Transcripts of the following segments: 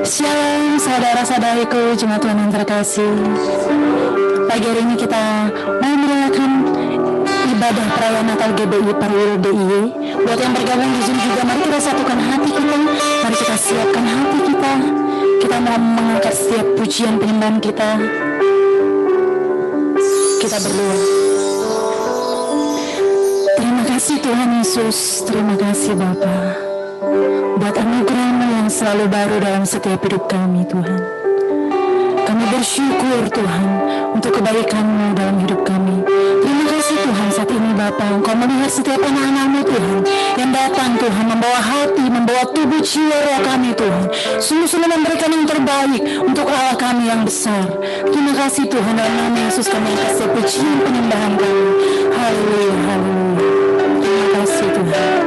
Shalom saudara-saudariku, jemaat Tuhan yang terkasih. Pagi hari ini kita mau merayakan ibadah perayaan Natal GBI Perwira DIY. Buat yang bergabung di Zoom juga, mari kita satukan hati kita, mari kita siapkan hati kita. Kita mau mengangkat setiap pujian penyembahan kita. Kita berdoa. Terima kasih Tuhan Yesus, terima kasih Bapa, buat anugerah-Mu yang selalu baru dalam setiap hidup kami Tuhan. Kami bersyukur Tuhan untuk kebaikan-Mu dalam hidup kami. Terima kasih Tuhan saat ini Bapa, Engkau melihat setiap anak-anak-Mu Tuhan yang datang Tuhan, membawa hati, membawa tubuh jiwa roh kami Tuhan, sungguh-sungguh memberikan yang terbaik untuk Allah kami yang besar. Terima kasih Tuhan, dalam nama Yesus kami kasih pujian penyembahan kami. Haleluya, haleluya. Terima kasih Tuhan.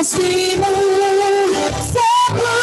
Kasih-Mu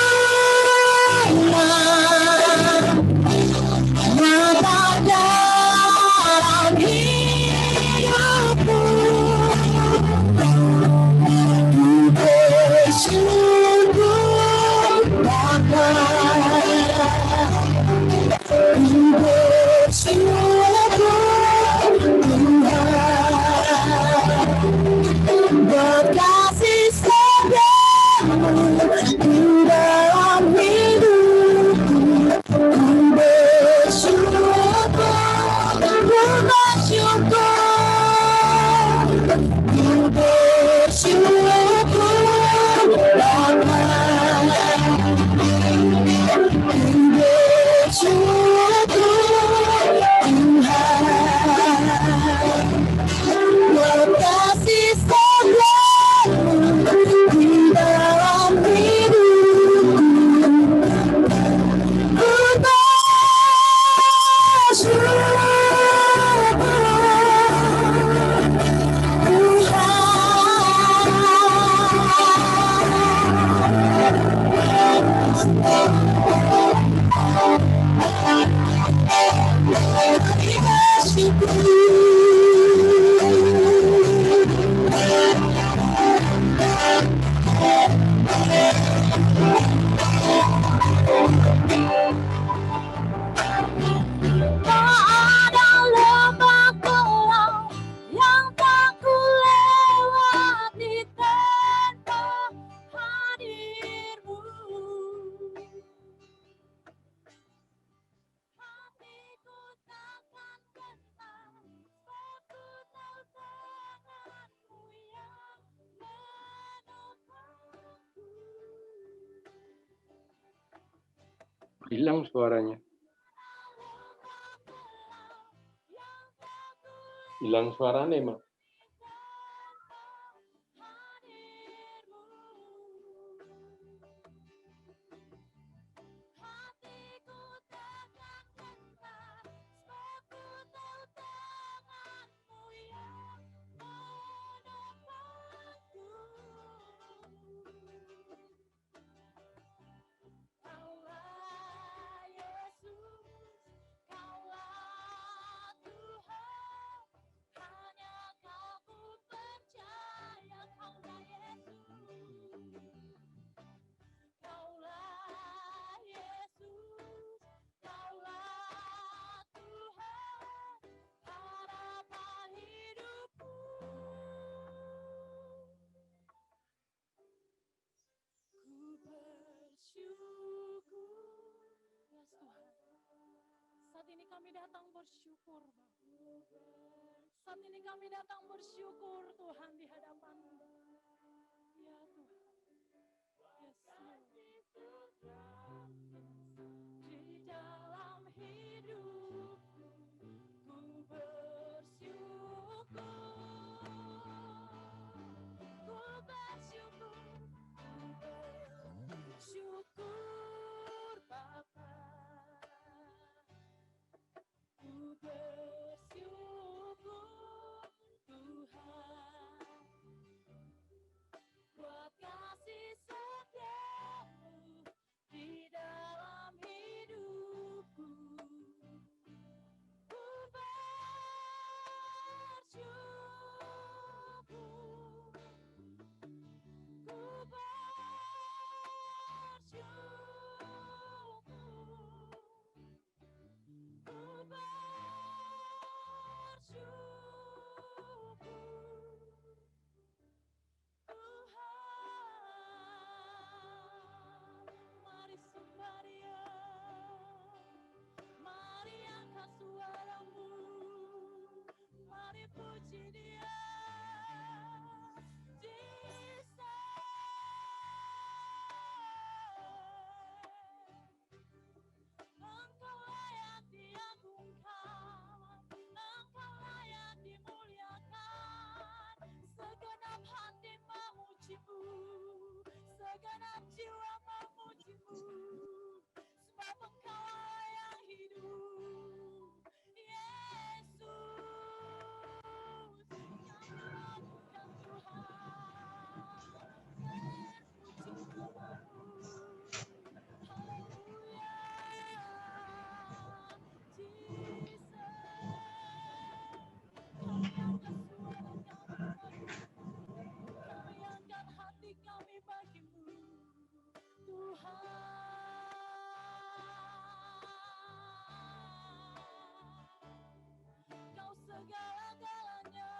Hilang suaranya. Hilang suaranya, Mak. Kami datang bersyukur, saat ini kami datang bersyukur Tuhan di hadapan-Mu. Ya Tuhan, Yesus, di dalam hidupku ku bersyukur, bersyukur Bapa. Ku bersyukur Tuhan buat kasih setiamu di dalam hidupku. Ku bersyukur, ku mari sembah Dia, mari angkat suaramu, mari puji Dia. Engkau layak diagungkan, Engkau layak dimuliakan. Segenap hati memuji-Mu, segenap jiwa memuji-Mu, sebab Engkau Allah yang hidup. Yesus, kami lakukan Tuhan, terpuji namamu. Haleluya, Jesus. Kami angkat suara kami bagimu, kami angkat hati kami bagimu, Tuhan. Kau segala-galanya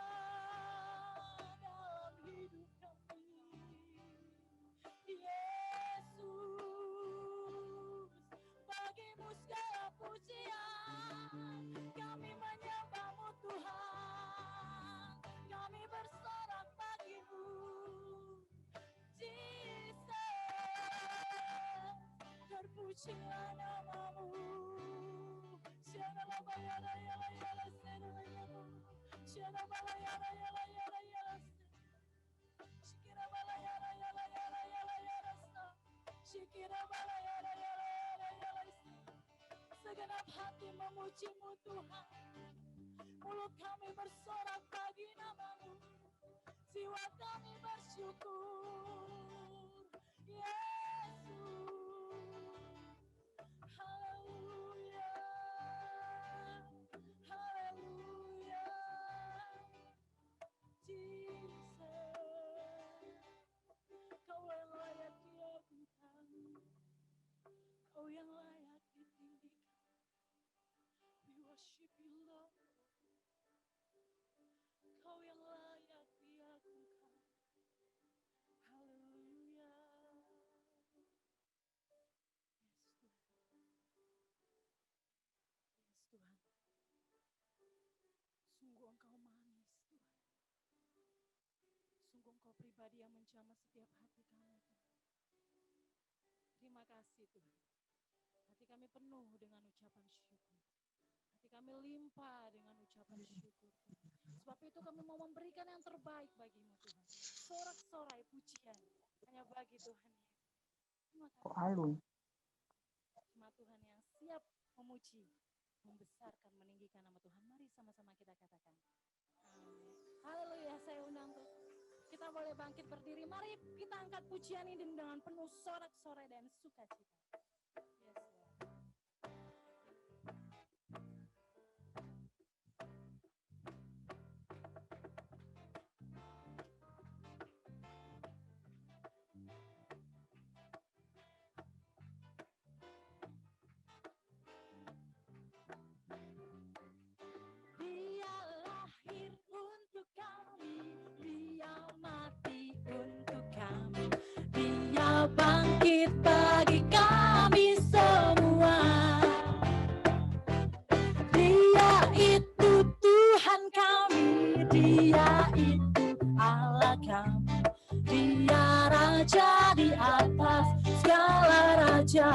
dalam hidup kami, Yesus. Bagimu segala pujian, kami menyembah-Mu Tuhan, kami bersorak bagimu, Jesus. Terpujilah namamu. Siapa bayara yala yala sedala yala, siapa bayara yala yala yala, shikira bayara yala yala yala yala, shikira bayara yala yala yala. Segenap hati memuji-Mu Tuhan, mulut kami bersorak bagi namamu, jiwa kami bersyukur, Yesus. Haleluya. Dia menjamah setiap hati kami. Terima kasih Tuhan. Hati kami penuh dengan ucapan syukur. Hati kami limpah dengan ucapan syukur. Sebab itu kami mau memberikan yang terbaik bagimu Tuhan. Sorak-sorai pujian hanya bagi Tuhan. Terima kasih. Cuma Tuhan yang siap memuji, membesarkan, meninggikan nama Tuhan. Mari sama-sama kita katakan. Amin. Haleluya, saya undang untuk kita boleh bangkit berdiri. Mari kita angkat pujian ini dengan penuh sorak-sorai dan sukacita. Yes, Lord. Dia lahir untuk kami, dia mati untuk kami, dia bangkit bagi kami semua. Dia itu Tuhan kami, dia itu Allah kami, dia Raja di atas segala raja.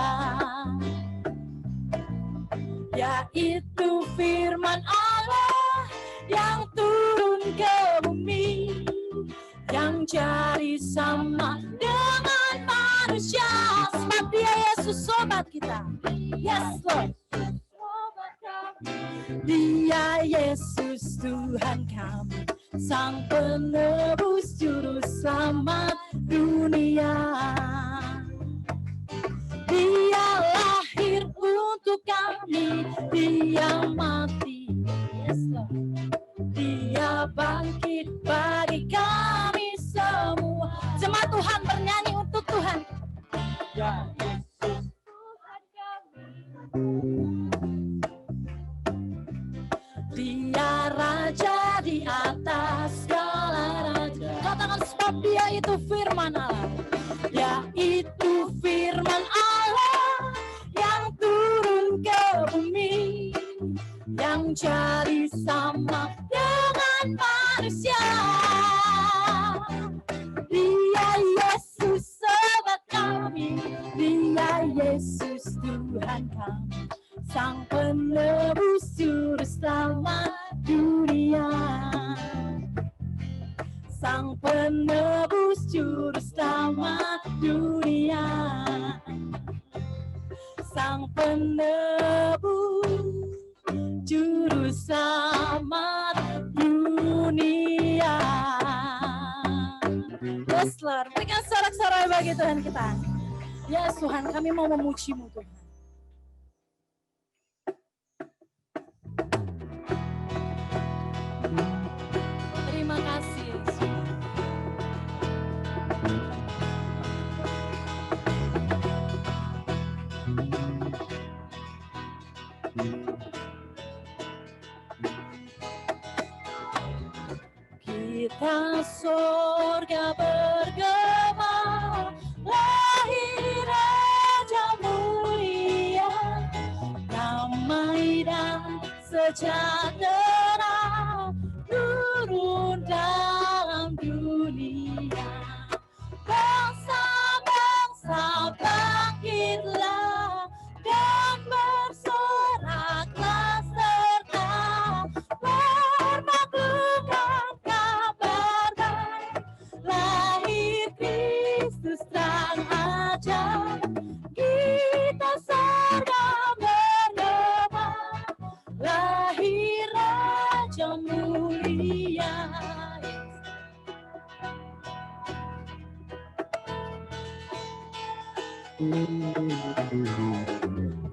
Yaitu firman Allah yang turun ke bumi, yang jadi sama dengan manusia. Sebab dia Yesus sobat kita. Yes Lord. Sobat kami. Dia Yesus Tuhan kami, Sang Penebus Juru Selamat dunia. Dia lahir untuk kami, dia mati, yes Lord. Dia bangkit bagi kami semua. Jemaat Tuhan bernyanyi untuk Tuhan. Ya Yesus Tuhan kami. Dia Raja di atas segala raja. Katakan sebab dia itu firman Allah. Yaitu firman Allah yang turun ke bumi, yang jadi sama dengan manusia. Dia Yesus sobat kami, dia Yesus Tuhan kami, Sang Penebus Juru Selamat dunia. Sang Penebus Juru Selamat dunia. Sang Penebus Juru Selamat dunia. Yes Lord, berikan sorak-sorai bagi Tuhan kita. Yes Tuhan, kami mau memuji-Mu Tuhan. Terima kasih Yesus. Kita surga bergema, lahir Raja mulia, damai dan sejahtera turun dalam dunia. Bangsa-bangsa bangkitlah dan bersoraklah serta bermaklumkan kabar baik. Lahir Kristus terang ajaib, kita sedang bergema, lahir Raja mulia.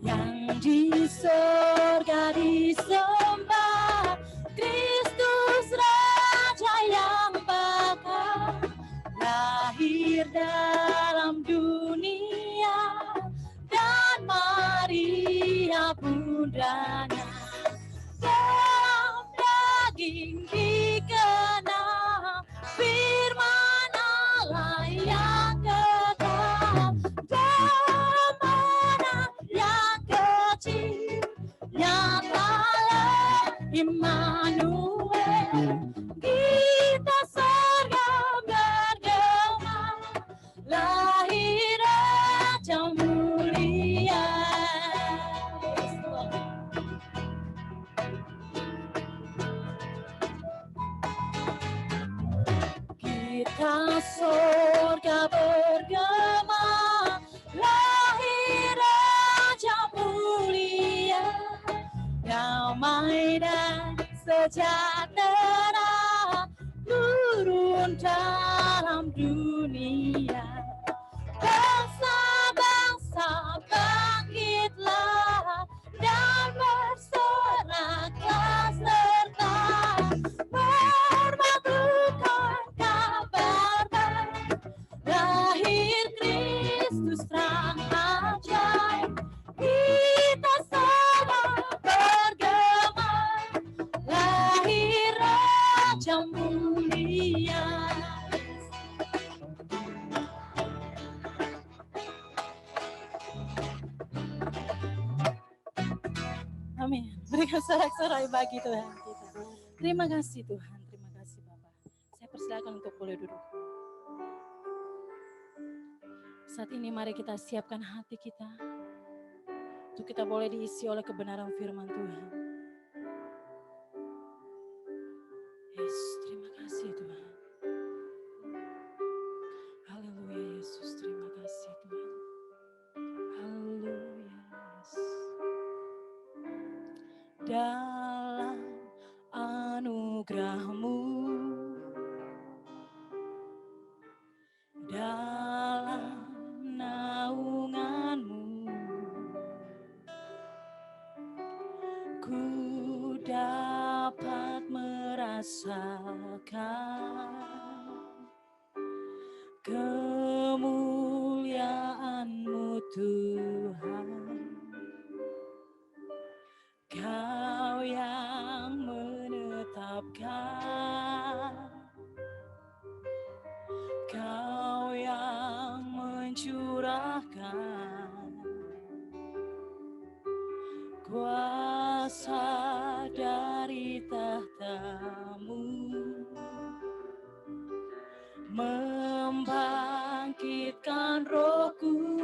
Yang di surga disembah, Kristus Raja yang bakal lahir dalam dunia, dan Maria bundanya. Dalam daging dikenal firman Allah yang kekal, dalam anak yang kecil nyatalah Immanuel. Kita surga bergema, Kau surga bergema, lahir Raja mulia, damai dan sejahtera turun dalam dunia. Bangsa-bangsa bangkitlah dan bersoraklah serta bermatukan kabar baik. Lahir Kristus terang ajaib, kita semua bergema, lahir Raja mulia. Amin. Berikan sorak-sorai bagi Tuhan kita. Terima kasih Tuhan, terima kasih Bapak. Saya persilakan untuk boleh duduk. Saat ini mari kita siapkan hati kita untuk kita boleh diisi oleh kebenaran firman Tuhan. Yes, terima kasih Tuhan. Haleluya Yesus, terima kasih Tuhan. Haleluya Yesus. Dalam anugerah-Mu, dalam naungan-Mu, ku dapat merasakan kemuliaan-Mu Tuhan. Kau yang menetapkan, Kau yang mencurahkan kuasa dari tahta-Mu, membangkitkan rohku.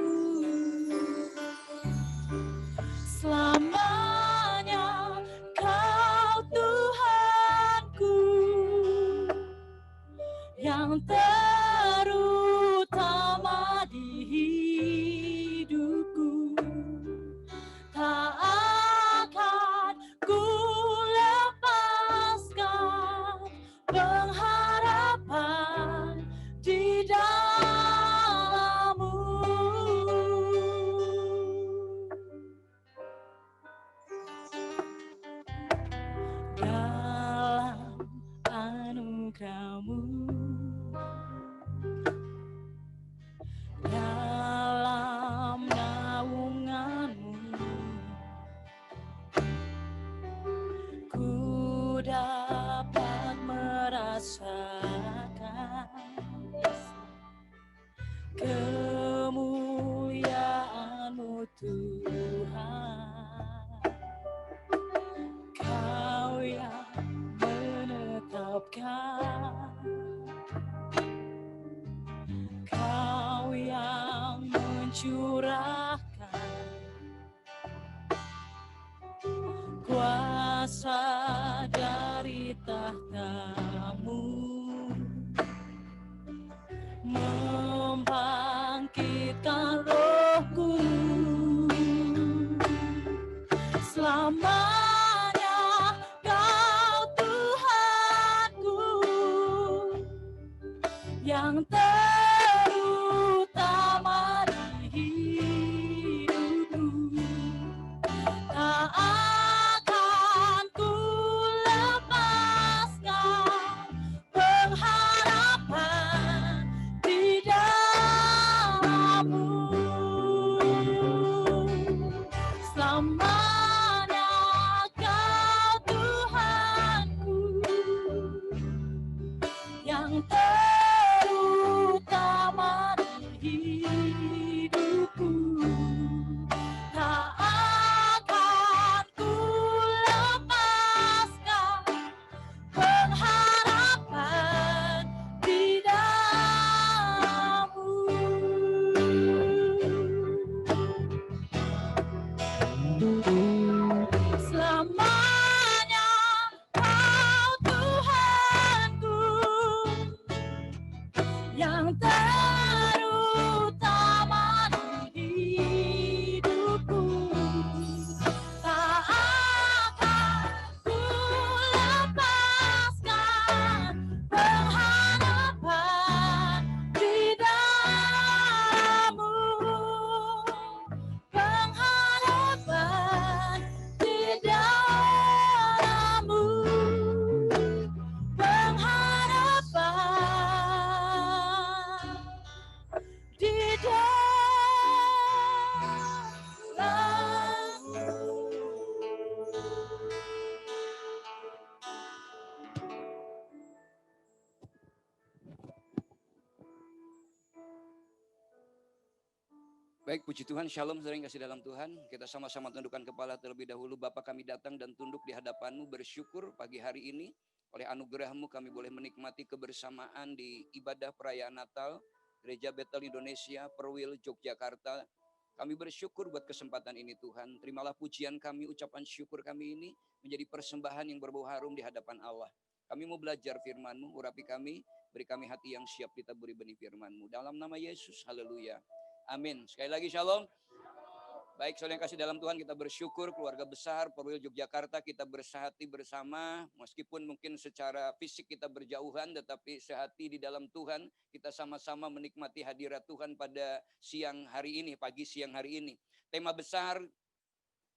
Selamanya Kau Tuhanku, yang terutama di hidupku. Tak akan ku lepaskan pengharapan di dalam-Mu. Dalam anugerah-Mu, dalam naungan-Mu, ku dapat merasakan kemuliaan-Mu Tuhan. Kau yang menetapkan, Kau yang mencurahkan kuasa dari tahta-Mu, membangkitkan rohku. Selamanya Kau Tuhanku, yang terutama di hidupku. Tak akan ku lepaskan pengharapan di dalam-Mu. Selamanya Baik, puji Tuhan, shalom saudara yang kasih dalam Tuhan. Kita sama-sama tundukkan kepala terlebih dahulu. Bapa, kami datang dan tunduk di hadapan-Mu, bersyukur pagi hari ini. Oleh anugerah-Mu kami boleh menikmati kebersamaan di ibadah perayaan Natal Gereja Bethel Indonesia, Perwil, Yogyakarta. Kami bersyukur buat kesempatan ini Tuhan. Terimalah pujian kami, ucapan syukur kami ini menjadi persembahan yang berbau harum di hadapan Allah. Kami mau belajar firman-Mu, urapi kami, beri kami hati yang siap ditaburi benih firman-Mu. Dalam nama Yesus, haleluya. Amin. Sekali lagi shalom. Baik, saudara yang kasih dalam Tuhan, kita bersyukur keluarga besar Perwil Yogyakarta kita bersehati bersama. Meskipun mungkin secara fisik kita berjauhan, tetapi sehati di dalam Tuhan. Kita sama-sama menikmati hadirat Tuhan pada siang hari ini, pagi siang hari ini. Tema besar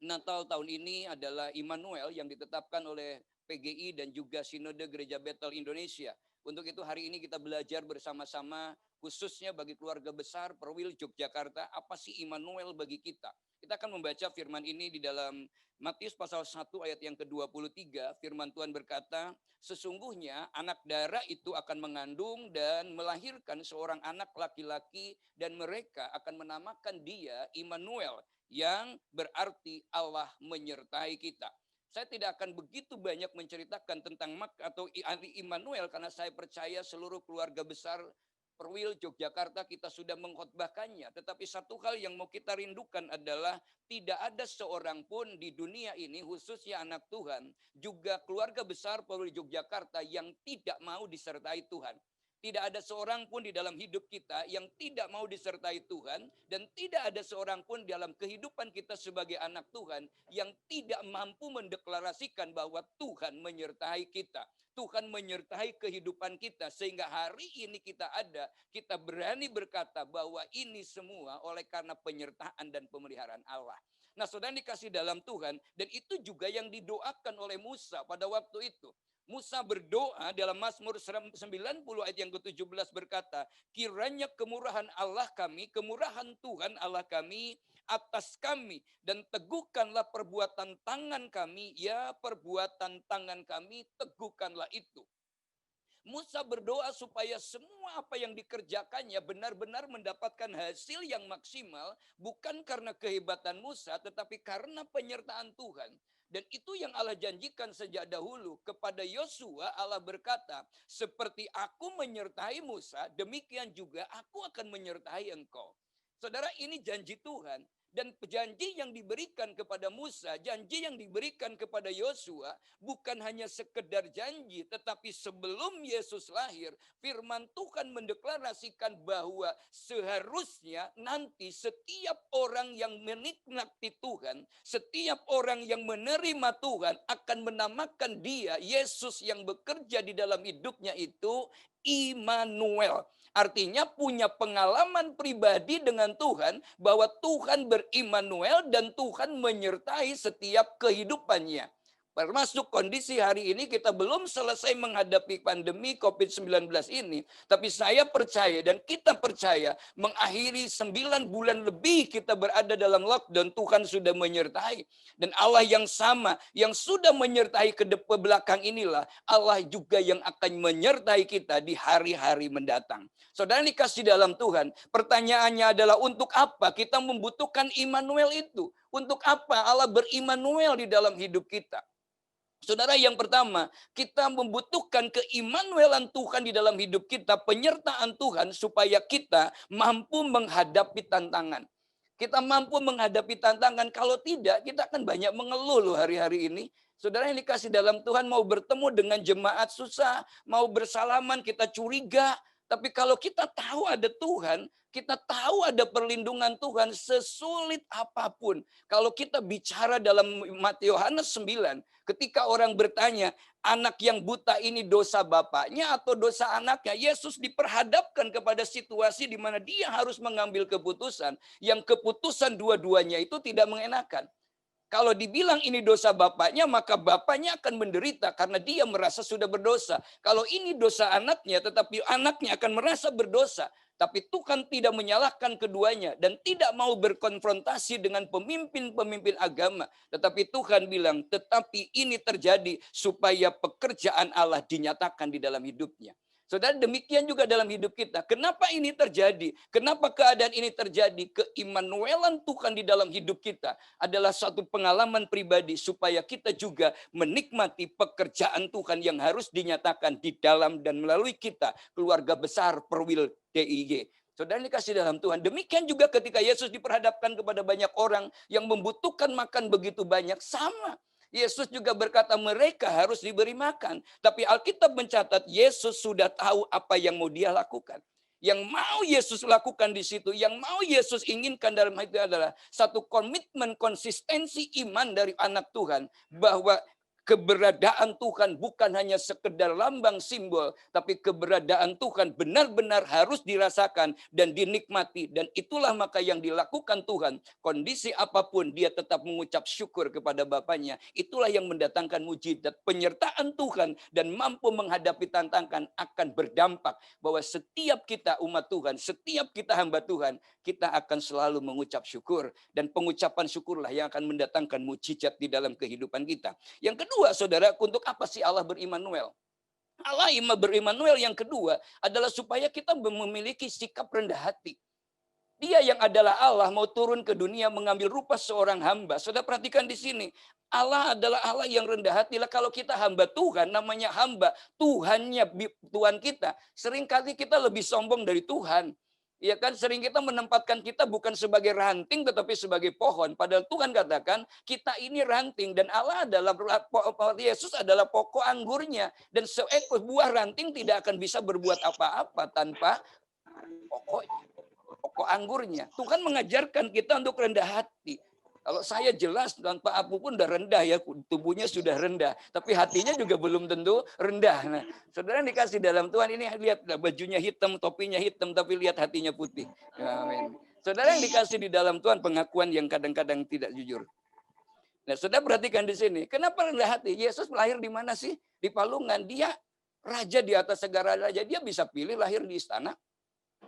Natal tahun ini adalah Immanuel yang ditetapkan oleh PGI dan juga Sinode Gereja Bethel Indonesia. Untuk itu hari ini kita belajar bersama-sama khususnya bagi keluarga besar Perwil Yogyakarta, apa sih Immanuel bagi kita? Kita akan membaca firman ini di dalam Matius pasal 1 ayat yang ke-23. Firman Tuhan berkata, sesungguhnya anak darah itu akan mengandung dan melahirkan seorang anak laki-laki dan mereka akan menamakan dia Immanuel, yang berarti Allah menyertai kita. Saya tidak akan begitu banyak menceritakan tentang atau Immanuel karena saya percaya seluruh keluarga besar Perwil Yogyakarta kita sudah mengkhotbahkannya. Tetapi satu hal yang mau kita rindukan adalah tidak ada seorang pun di dunia ini, khususnya anak Tuhan, juga keluarga besar Perwil Yogyakarta yang tidak mau disertai Tuhan. Tidak ada seorang pun di dalam hidup kita yang tidak mau disertai Tuhan. Dan tidak ada seorang pun dalam kehidupan kita sebagai anak Tuhan yang tidak mampu mendeklarasikan bahwa Tuhan menyertai kita. Tuhan menyertai kehidupan kita. Sehingga hari ini kita ada, kita berani berkata bahwa ini semua oleh karena penyertaan dan pemeliharaan Allah. Nah, saudara dikasih dalam Tuhan, dan itu juga yang didoakan oleh Musa pada waktu itu. Musa berdoa dalam Mazmur 90 ayat yang ke-17 berkata, kiranya kemurahan Allah kami, kemurahan Tuhan Allah kami atas kami, dan teguhkanlah perbuatan tangan kami, ya perbuatan tangan kami, teguhkanlah itu. Musa berdoa supaya semua apa yang dikerjakannya benar-benar mendapatkan hasil yang maksimal, bukan karena kehebatan Musa, tetapi karena penyertaan Tuhan. Dan itu yang Allah janjikan sejak dahulu. Kepada Yosua Allah berkata, seperti aku menyertai Musa, demikian juga aku akan menyertai engkau. Saudara, ini janji Tuhan. Dan janji yang diberikan kepada Musa, janji yang diberikan kepada Yosua, bukan hanya sekedar janji, tetapi sebelum Yesus lahir, firman Tuhan mendeklarasikan bahwa seharusnya nanti setiap orang yang menikmati Tuhan, setiap orang yang menerima Tuhan akan menamakan dia, Yesus yang bekerja di dalam hidupnya itu, Immanuel. Artinya punya pengalaman pribadi dengan Tuhan, bahwa Tuhan berimmanuel dan Tuhan menyertai setiap kehidupannya. Termasuk kondisi hari ini kita belum selesai menghadapi pandemi COVID-19 ini. Tapi saya percaya dan kita percaya mengakhiri 9 bulan lebih kita berada dalam lockdown, Tuhan sudah menyertai. Dan Allah yang sama, yang sudah menyertai ke belakang inilah, Allah juga yang akan menyertai kita di hari-hari mendatang. Saudara dikasih dalam Tuhan, pertanyaannya adalah untuk apa kita membutuhkan Immanuel itu? Untuk apa Allah berimmanuel di dalam hidup kita? Saudara, yang pertama, kita membutuhkan keimmanuelan Tuhan di dalam hidup kita, penyertaan Tuhan supaya kita mampu menghadapi tantangan. Kita mampu menghadapi tantangan, kalau tidak kita akan banyak mengeluh loh hari-hari ini. Saudara yang dikasih dalam Tuhan, mau bertemu dengan jemaat susah, mau bersalaman kita curiga. Tapi kalau kita tahu ada Tuhan, kita tahu ada perlindungan Tuhan sesulit apapun. Kalau kita bicara dalam Yohanes 9, ketika orang bertanya, anak yang buta ini dosa bapaknya atau dosa anaknya? Yesus diperhadapkan kepada situasi di mana dia harus mengambil keputusan. Yang keputusan dua-duanya itu tidak mengenakan. Kalau dibilang ini dosa bapaknya, maka bapaknya akan menderita karena dia merasa sudah berdosa. Kalau ini dosa anaknya, tetapi anaknya akan merasa berdosa. Tapi Tuhan tidak menyalahkan keduanya dan tidak mau berkonfrontasi dengan pemimpin-pemimpin agama. Tetapi Tuhan bilang, tetapi ini terjadi supaya pekerjaan Allah dinyatakan di dalam hidupnya. Saudara, demikian juga dalam hidup kita. Kenapa ini terjadi? Kenapa keadaan ini terjadi? Keimmanuelan Tuhan di dalam hidup kita adalah satu pengalaman pribadi supaya kita juga menikmati pekerjaan Tuhan yang harus dinyatakan di dalam dan melalui kita, keluarga besar Perwil DIY. Saudara dikasih dalam Tuhan. Demikian juga ketika Yesus diperhadapkan kepada banyak orang yang membutuhkan makan begitu banyak, sama. Yesus juga berkata mereka harus diberi makan. Tapi Alkitab mencatat Yesus sudah tahu apa yang mau dia lakukan. Yang mau Yesus lakukan di situ, yang mau Yesus inginkan dalam hal itu adalah satu komitmen konsistensi iman dari anak Tuhan. Bahwa keberadaan Tuhan bukan hanya sekedar lambang simbol, tapi keberadaan Tuhan benar-benar harus dirasakan dan dinikmati. Dan itulah maka yang dilakukan Tuhan. Kondisi apapun dia tetap mengucap syukur kepada Bapaknya. Itulah yang mendatangkan mujizat. Penyertaan Tuhan dan mampu menghadapi tantangan akan berdampak bahwa setiap kita umat Tuhan, setiap kita hamba Tuhan, kita akan selalu mengucap syukur. Dan pengucapan syukurlah yang akan mendatangkan mujizat di dalam kehidupan kita. Yang kedua, saudara, untuk apa sih Allah berimmanuel? Allah berimmanuel yang kedua adalah supaya kita memiliki sikap rendah hati. Dia yang adalah Allah mau turun ke dunia mengambil rupa seorang hamba. Saudara perhatikan di sini. Allah adalah Allah yang rendah hati. Kalau kita hamba Tuhan, namanya hamba, Tuhan kita. Seringkali kita lebih sombong dari Tuhan. Ya kan, sering kita menempatkan kita bukan sebagai ranting tetapi sebagai pohon. Padahal Tuhan katakan kita ini ranting dan Allah adalah Yesus adalah pokok anggurnya, dan seekor buah ranting tidak akan bisa berbuat apa-apa tanpa pokok anggurnya. Tuhan mengajarkan kita untuk rendah hati. Kalau saya jelas tanpa apapun udah rendah ya, tubuhnya sudah rendah, tapi hatinya juga belum tentu rendah. Nah, saudara dikasih dalam Tuhan ini, lihat bajunya hitam, topinya hitam, tapi lihat hatinya putih. Amin. Saudara yang dikasih di dalam Tuhan, pengakuan yang kadang-kadang tidak jujur. Nah, saudara perhatikan di sini, kenapa rendah hati? Yesus lahir di mana sih? Di palungan. Dia raja di atas segala raja. Dia bisa pilih lahir di istana.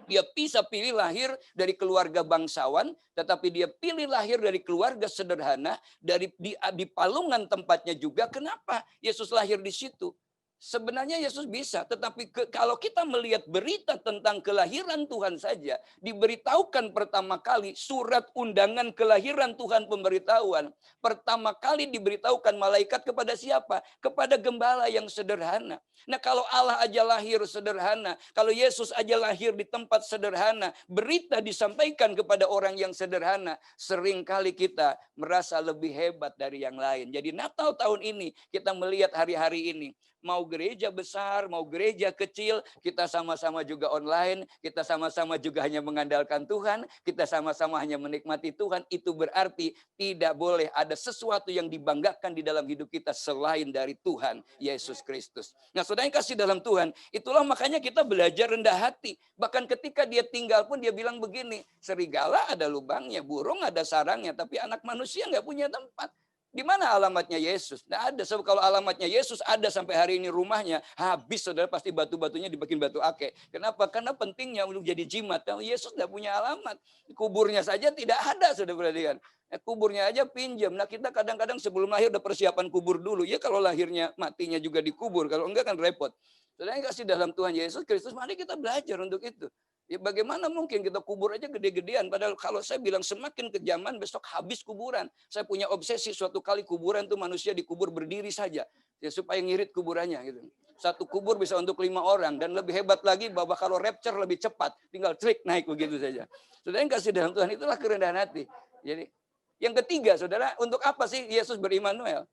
Dia bisa pilih lahir dari keluarga bangsawan, tetapi dia pilih lahir dari keluarga sederhana, di palungan tempatnya juga. Kenapa Yesus lahir di situ? Sebenarnya Yesus bisa, tetapi kalau kita melihat berita tentang kelahiran Tuhan saja, diberitahukan pertama kali surat undangan kelahiran Tuhan, pemberitahuan. Pertama kali diberitahukan malaikat kepada siapa? Kepada gembala yang sederhana. Nah, kalau Allah aja lahir sederhana, kalau Yesus aja lahir di tempat sederhana, berita disampaikan kepada orang yang sederhana, seringkali kita merasa lebih hebat dari yang lain. Jadi Natal tahun ini kita melihat hari-hari ini, mau gereja besar, mau gereja kecil, kita sama-sama juga online, kita sama-sama juga hanya mengandalkan Tuhan, kita sama-sama hanya menikmati Tuhan. Itu berarti tidak boleh ada sesuatu yang dibanggakan di dalam hidup kita selain dari Tuhan Yesus Kristus. Nah, saudara yang kasih dalam Tuhan, itulah makanya kita belajar rendah hati. Bahkan ketika dia tinggal pun dia bilang begini, serigala ada lubangnya, burung ada sarangnya, tapi anak manusia nggak punya tempat. Di mana alamatnya Yesus? Nah, ada. Sebab kalau alamatnya Yesus ada sampai hari ini rumahnya, habis saudara, pasti batu-batunya dibikin batu ake. Kenapa? Karena pentingnya untuk jadi jimat. Kalau Yesus tidak punya alamat. Kuburnya saja tidak ada, saudara perhatikan. Kuburnya aja pinjam. Nah, kita kadang-kadang sebelum lahir udah persiapan kubur dulu. Ya kalau lahirnya matinya juga dikubur. Kalau enggak kan repot. Saudara yang kasih dalam Tuhan Yesus Kristus, mari kita belajar untuk itu. Ya bagaimana mungkin kita kubur aja gede-gedean. Padahal kalau saya bilang semakin kejaman besok habis kuburan. Saya punya obsesi suatu kali kuburan tuh manusia dikubur berdiri saja. Ya supaya ngirit kuburannya gitu. Satu kubur bisa untuk 5 orang. Dan lebih hebat lagi bahwa kalau rapture lebih cepat. Tinggal trik naik begitu saja. Saudara yang kasih dalam Tuhan, itulah kerendahan hati. Jadi yang ketiga saudara, untuk apa sih Yesus berimmanuel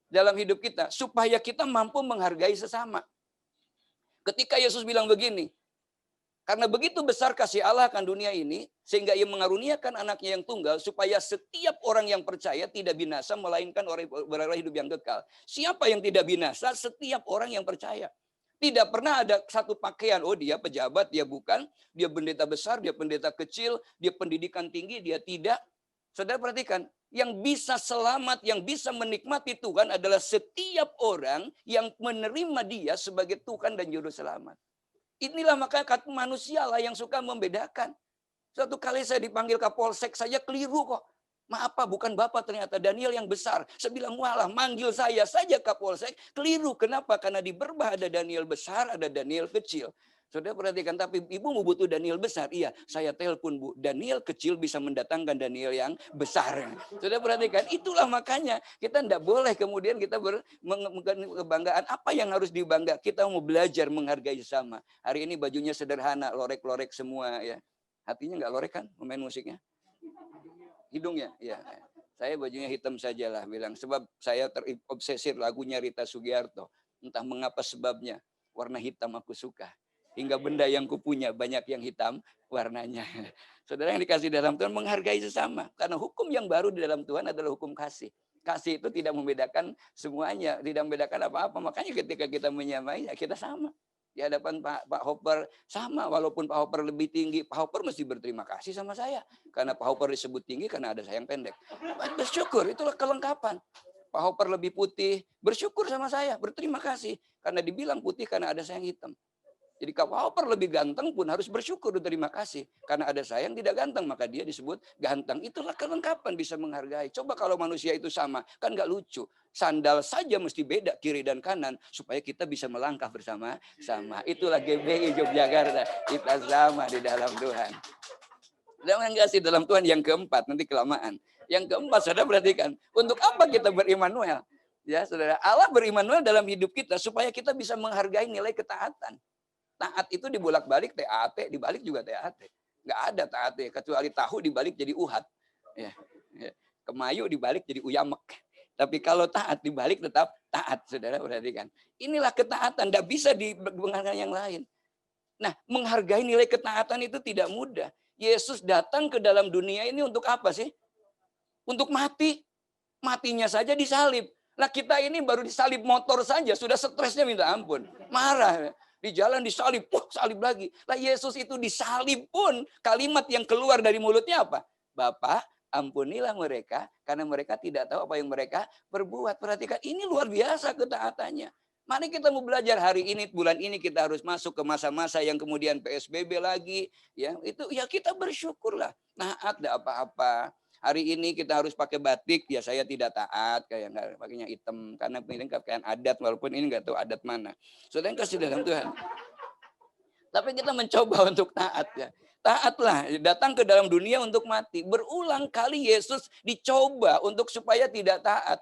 dalam hidup kita? Supaya kita mampu menghargai sesama. Ketika Yesus bilang begini, karena begitu besar kasih Allah akan dunia ini, sehingga ia mengaruniakan anaknya yang tunggal, supaya setiap orang yang percaya tidak binasa, melainkan orang beroleh hidup yang kekal. Siapa yang tidak binasa? Setiap orang yang percaya. Tidak pernah ada satu pakaian, oh dia pejabat, dia bukan, dia pendeta besar, dia pendeta kecil, dia pendidikan tinggi, dia tidak. Saudara perhatikan, yang bisa selamat, yang bisa menikmati Tuhan adalah setiap orang yang menerima dia sebagai Tuhan dan Juru Selamat. Inilah maka manusia lah yang suka membedakan. Suatu kali saya dipanggil Kapolsek saja keliru kok. Maaf Pak, bukan Bapak ternyata Daniel yang besar. Saya bilang, walah manggil saya saja Kapolsek. Keliru, kenapa? Karena di Berbah ada Daniel besar, ada Daniel kecil. Saudara perhatikan, tapi ibu mau butuh Daniel besar. Iya, saya telepon Bu. Daniel kecil bisa mendatangkan Daniel yang besar. Saudara perhatikan, itulah makanya kita tidak boleh kemudian kita kebanggaan. Apa yang harus dibangga? Kita mau belajar menghargai sesama. Hari ini bajunya sederhana, lorek-lorek semua ya. Hatinya nggak lorek kan pemain musiknya? Hidungnya, ya. Saya bajunya hitam sajalah bilang. Sebab saya terobsesi lagunya Rita Sugiarto. Entah mengapa sebabnya. Warna hitam aku suka. Hingga benda yang kupunya banyak yang hitam warnanya. Saudara yang dikasih dalam Tuhan, menghargai sesama. Karena hukum yang baru di dalam Tuhan adalah hukum kasih. Kasih itu tidak membedakan semuanya. Tidak membedakan apa-apa. Makanya ketika kita menyamai, ya kita sama. Di hadapan Pak Hopper sama, walaupun Pak Hopper lebih tinggi, Pak Hopper mesti berterima kasih sama saya. Karena Pak Hopper disebut tinggi karena ada saya yang pendek. Bersyukur, itulah kelengkapan. Pak Hopper lebih putih, bersyukur sama saya, berterima kasih. Karena dibilang putih karena ada saya yang hitam. Jadi kalau Pak Hopper lebih ganteng pun harus bersyukur dan terima kasih. Karena ada saya yang tidak ganteng, maka dia disebut ganteng. Itulah kelengkapan bisa menghargai. Coba kalau manusia itu sama, kan nggak lucu. Sandal saja mesti beda kiri dan kanan supaya kita bisa melangkah bersama-sama. Itulah GBI Yogyakarta. Kita sama di dalam Tuhan. Dan yang kasih dalam Tuhan yang keempat, nanti kelamaan. Yang keempat, saudara perhatikan. Untuk apa kita berimanuel? Ya, saudara, Allah berimanuel dalam hidup kita supaya kita bisa menghargai nilai ketaatan. Taat itu dibolak-balik TAT, dibalik juga TAT. Nggak ada TAT, kecuali tahu dibalik jadi uhat. Ya, ya. Kemayu dibalik jadi uyamek. Tapi kalau taat dibalik tetap taat, saudara perhatikan. Inilah ketaatan, nggak bisa dibanggakan yang lain. Nah, menghargai nilai ketaatan itu tidak mudah. Yesus datang ke dalam dunia ini untuk apa sih? Untuk mati. Matinya saja disalib. Nah, kita ini baru disalib motor saja, sudah stresnya minta ampun. Marah. Di jalan disalib, salib lagi. Lah Yesus itu disalib pun kalimat yang keluar dari mulutnya apa? Bapa, ampunilah mereka karena mereka tidak tahu apa yang mereka perbuat. Perhatikan, ini luar biasa ketaatannya. Mari kita mau belajar hari ini, bulan ini kita harus masuk ke masa-masa yang kemudian PSBB lagi. Ya, itu ya kita bersyukurlah. Taat tidak apa-apa. Hari ini kita harus pakai batik, ya saya tidak taat, kayak nggak pakainya hitam, karena ini pakaian adat, walaupun ini nggak tahu adat mana. Saudara yang kasih dalam Tuhan. Tapi kita mencoba untuk taat ya. Taatlah, datang ke dalam dunia untuk mati. Berulang kali Yesus dicoba untuk supaya tidak taat.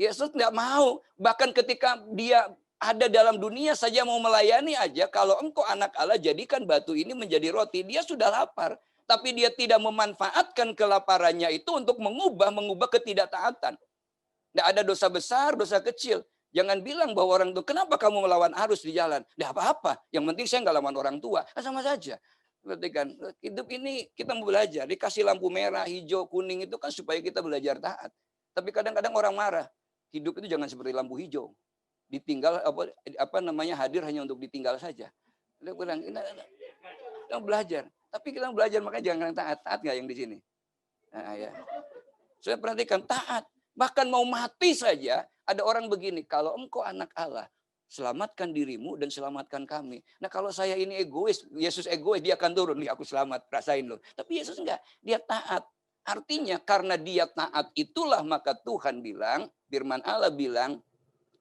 Yesus tidak mau, bahkan ketika dia ada dalam dunia saja mau melayani aja, kalau engkau anak Allah jadikan batu ini menjadi roti, dia sudah lapar. Tapi dia tidak memanfaatkan kelaparannya itu untuk mengubah ketidaktaatan. Tidak ada dosa besar, dosa kecil. Jangan bilang bahwa orang tua, kenapa kamu melawan arus di jalan? Tidak apa-apa, yang penting saya nggak lawan orang tua. Sama saja. Berarti kan, hidup ini kita mau belajar. Dikasih lampu merah, hijau, kuning itu kan supaya kita belajar taat. Tapi kadang-kadang orang marah. Hidup itu jangan seperti lampu hijau. Ditinggal, hadir hanya untuk ditinggal saja. Dia bilang, kita belajar. Tapi kita belajar, makanya jangan taat. Taat nggak yang di sini? Nah, ya. Saya perhatikan, taat. Bahkan mau mati saja, ada orang begini, kalau engkau anak Allah, selamatkan dirimu dan selamatkan kami. Nah kalau saya ini egois, Yesus egois, dia akan turun. Nih aku selamat, rasain loh. Tapi Yesus enggak, dia taat. Artinya karena dia taat itulah maka Tuhan bilang, firman Allah bilang,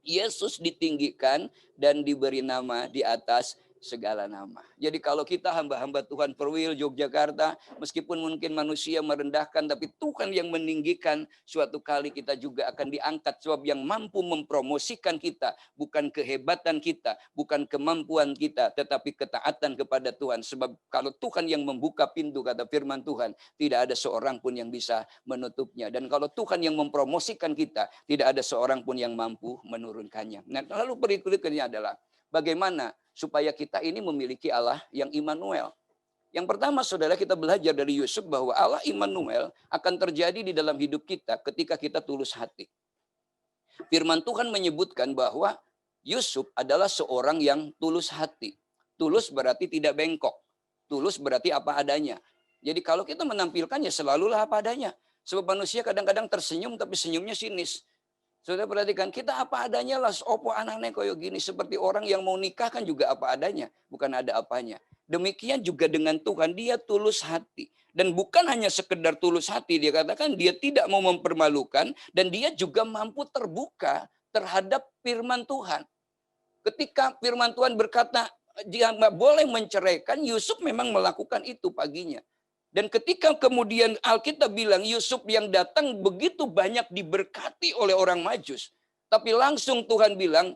Yesus ditinggikan dan diberi nama di atas segala nama. Jadi kalau kita hamba-hamba Tuhan Perwil Yogyakarta, meskipun mungkin manusia merendahkan, tapi Tuhan yang meninggikan, suatu kali kita juga akan diangkat. Sebab yang mampu mempromosikan kita, bukan kehebatan kita, bukan kemampuan kita, tetapi ketaatan kepada Tuhan. Sebab kalau Tuhan yang membuka pintu, kata firman Tuhan, tidak ada seorang pun yang bisa menutupnya. Dan kalau Tuhan yang mempromosikan kita, tidak ada seorang pun yang mampu menurunkannya. Nah, lalu berikutnya adalah, bagaimana supaya kita ini memiliki Allah yang Immanuel. Yang pertama, saudara, kita belajar dari Yusuf bahwa Allah Immanuel akan terjadi di dalam hidup kita ketika kita tulus hati. Firman Tuhan menyebutkan bahwa Yusuf adalah seorang yang tulus hati. Tulus berarti tidak bengkok. Tulus berarti apa adanya. Jadi kalau kita menampilkannya selalulah apa adanya. Sebab manusia kadang-kadang tersenyum tapi senyumnya sinis. Saudara perhatikan, kita apa adanya lah, opo anaknya koyo gini. Seperti orang yang mau nikah kan juga apa adanya, bukan ada apanya. Demikian juga dengan Tuhan, dia tulus hati. Dan bukan hanya sekedar tulus hati, dia katakan dia tidak mau mempermalukan, dan dia juga mampu terbuka terhadap firman Tuhan. Ketika firman Tuhan berkata, dia nggak boleh menceraikan, Yusuf memang melakukan itu paginya. Dan ketika kemudian Alkitab bilang Yusuf yang datang begitu banyak diberkati oleh orang Majus. Tapi langsung Tuhan bilang,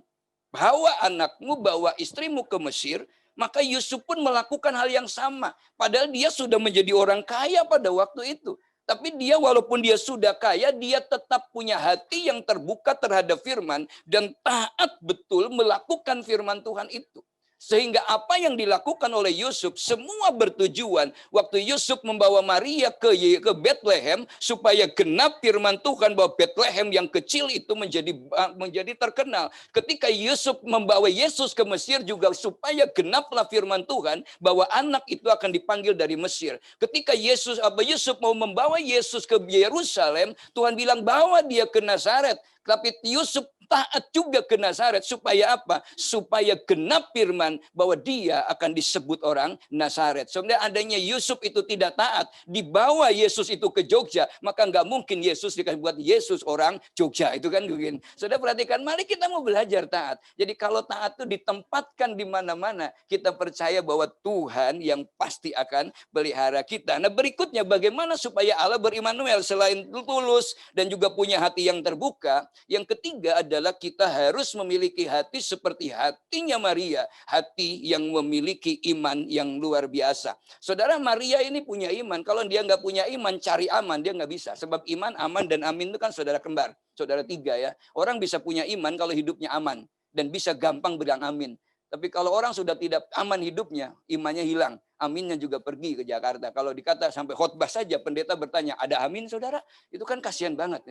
bawa anakmu, bawa istrimu ke Mesir. Maka Yusuf pun melakukan hal yang sama. Padahal dia sudah menjadi orang kaya pada waktu itu. Tapi dia walaupun dia sudah kaya, dia tetap punya hati yang terbuka terhadap firman. Dan taat betul melakukan firman Tuhan itu. Sehingga apa yang dilakukan oleh Yusuf semua bertujuan. Waktu Yusuf membawa Maria ke Bethlehem supaya genap firman Tuhan bahwa Bethlehem yang kecil itu menjadi terkenal. Ketika Yusuf membawa Yesus ke Mesir juga supaya genaplah firman Tuhan bahwa anak itu akan dipanggil dari Mesir. Ketika Yusuf mau membawa Yesus ke Yerusalem, Tuhan bilang bawa dia ke Nazaret. Tapi Yusuf taat juga ke Nazaret supaya apa? Supaya genap firman bahwa dia akan disebut orang Nazaret. Sebenarnya adanya Yusuf itu tidak taat, dibawa Yesus itu ke Jogja, maka nggak mungkin Yesus dikasih buat Yesus orang Jogja. Itu kan mungkin. Saudara perhatikan, mari kita mau belajar taat. Jadi kalau taat itu ditempatkan di mana-mana, kita percaya bahwa Tuhan yang pasti akan pelihara kita. Nah berikutnya bagaimana supaya Allah berimanuel selain tulus dan juga punya hati yang terbuka. Yang ketiga adalah kita harus memiliki hati seperti hatinya Maria. Hati yang memiliki iman yang luar biasa. Saudara, Maria ini punya iman. Kalau dia nggak punya iman, cari aman. Dia nggak bisa. Sebab iman, aman, dan amin itu kan saudara kembar. Saudara tiga ya. Orang bisa punya iman kalau hidupnya aman. Dan bisa gampang bilang amin. Tapi kalau orang sudah tidak aman hidupnya, imannya hilang. Aminnya juga pergi ke Jakarta. Kalau dikata sampai khotbah saja, pendeta bertanya, ada amin saudara? Itu kan kasihan banget.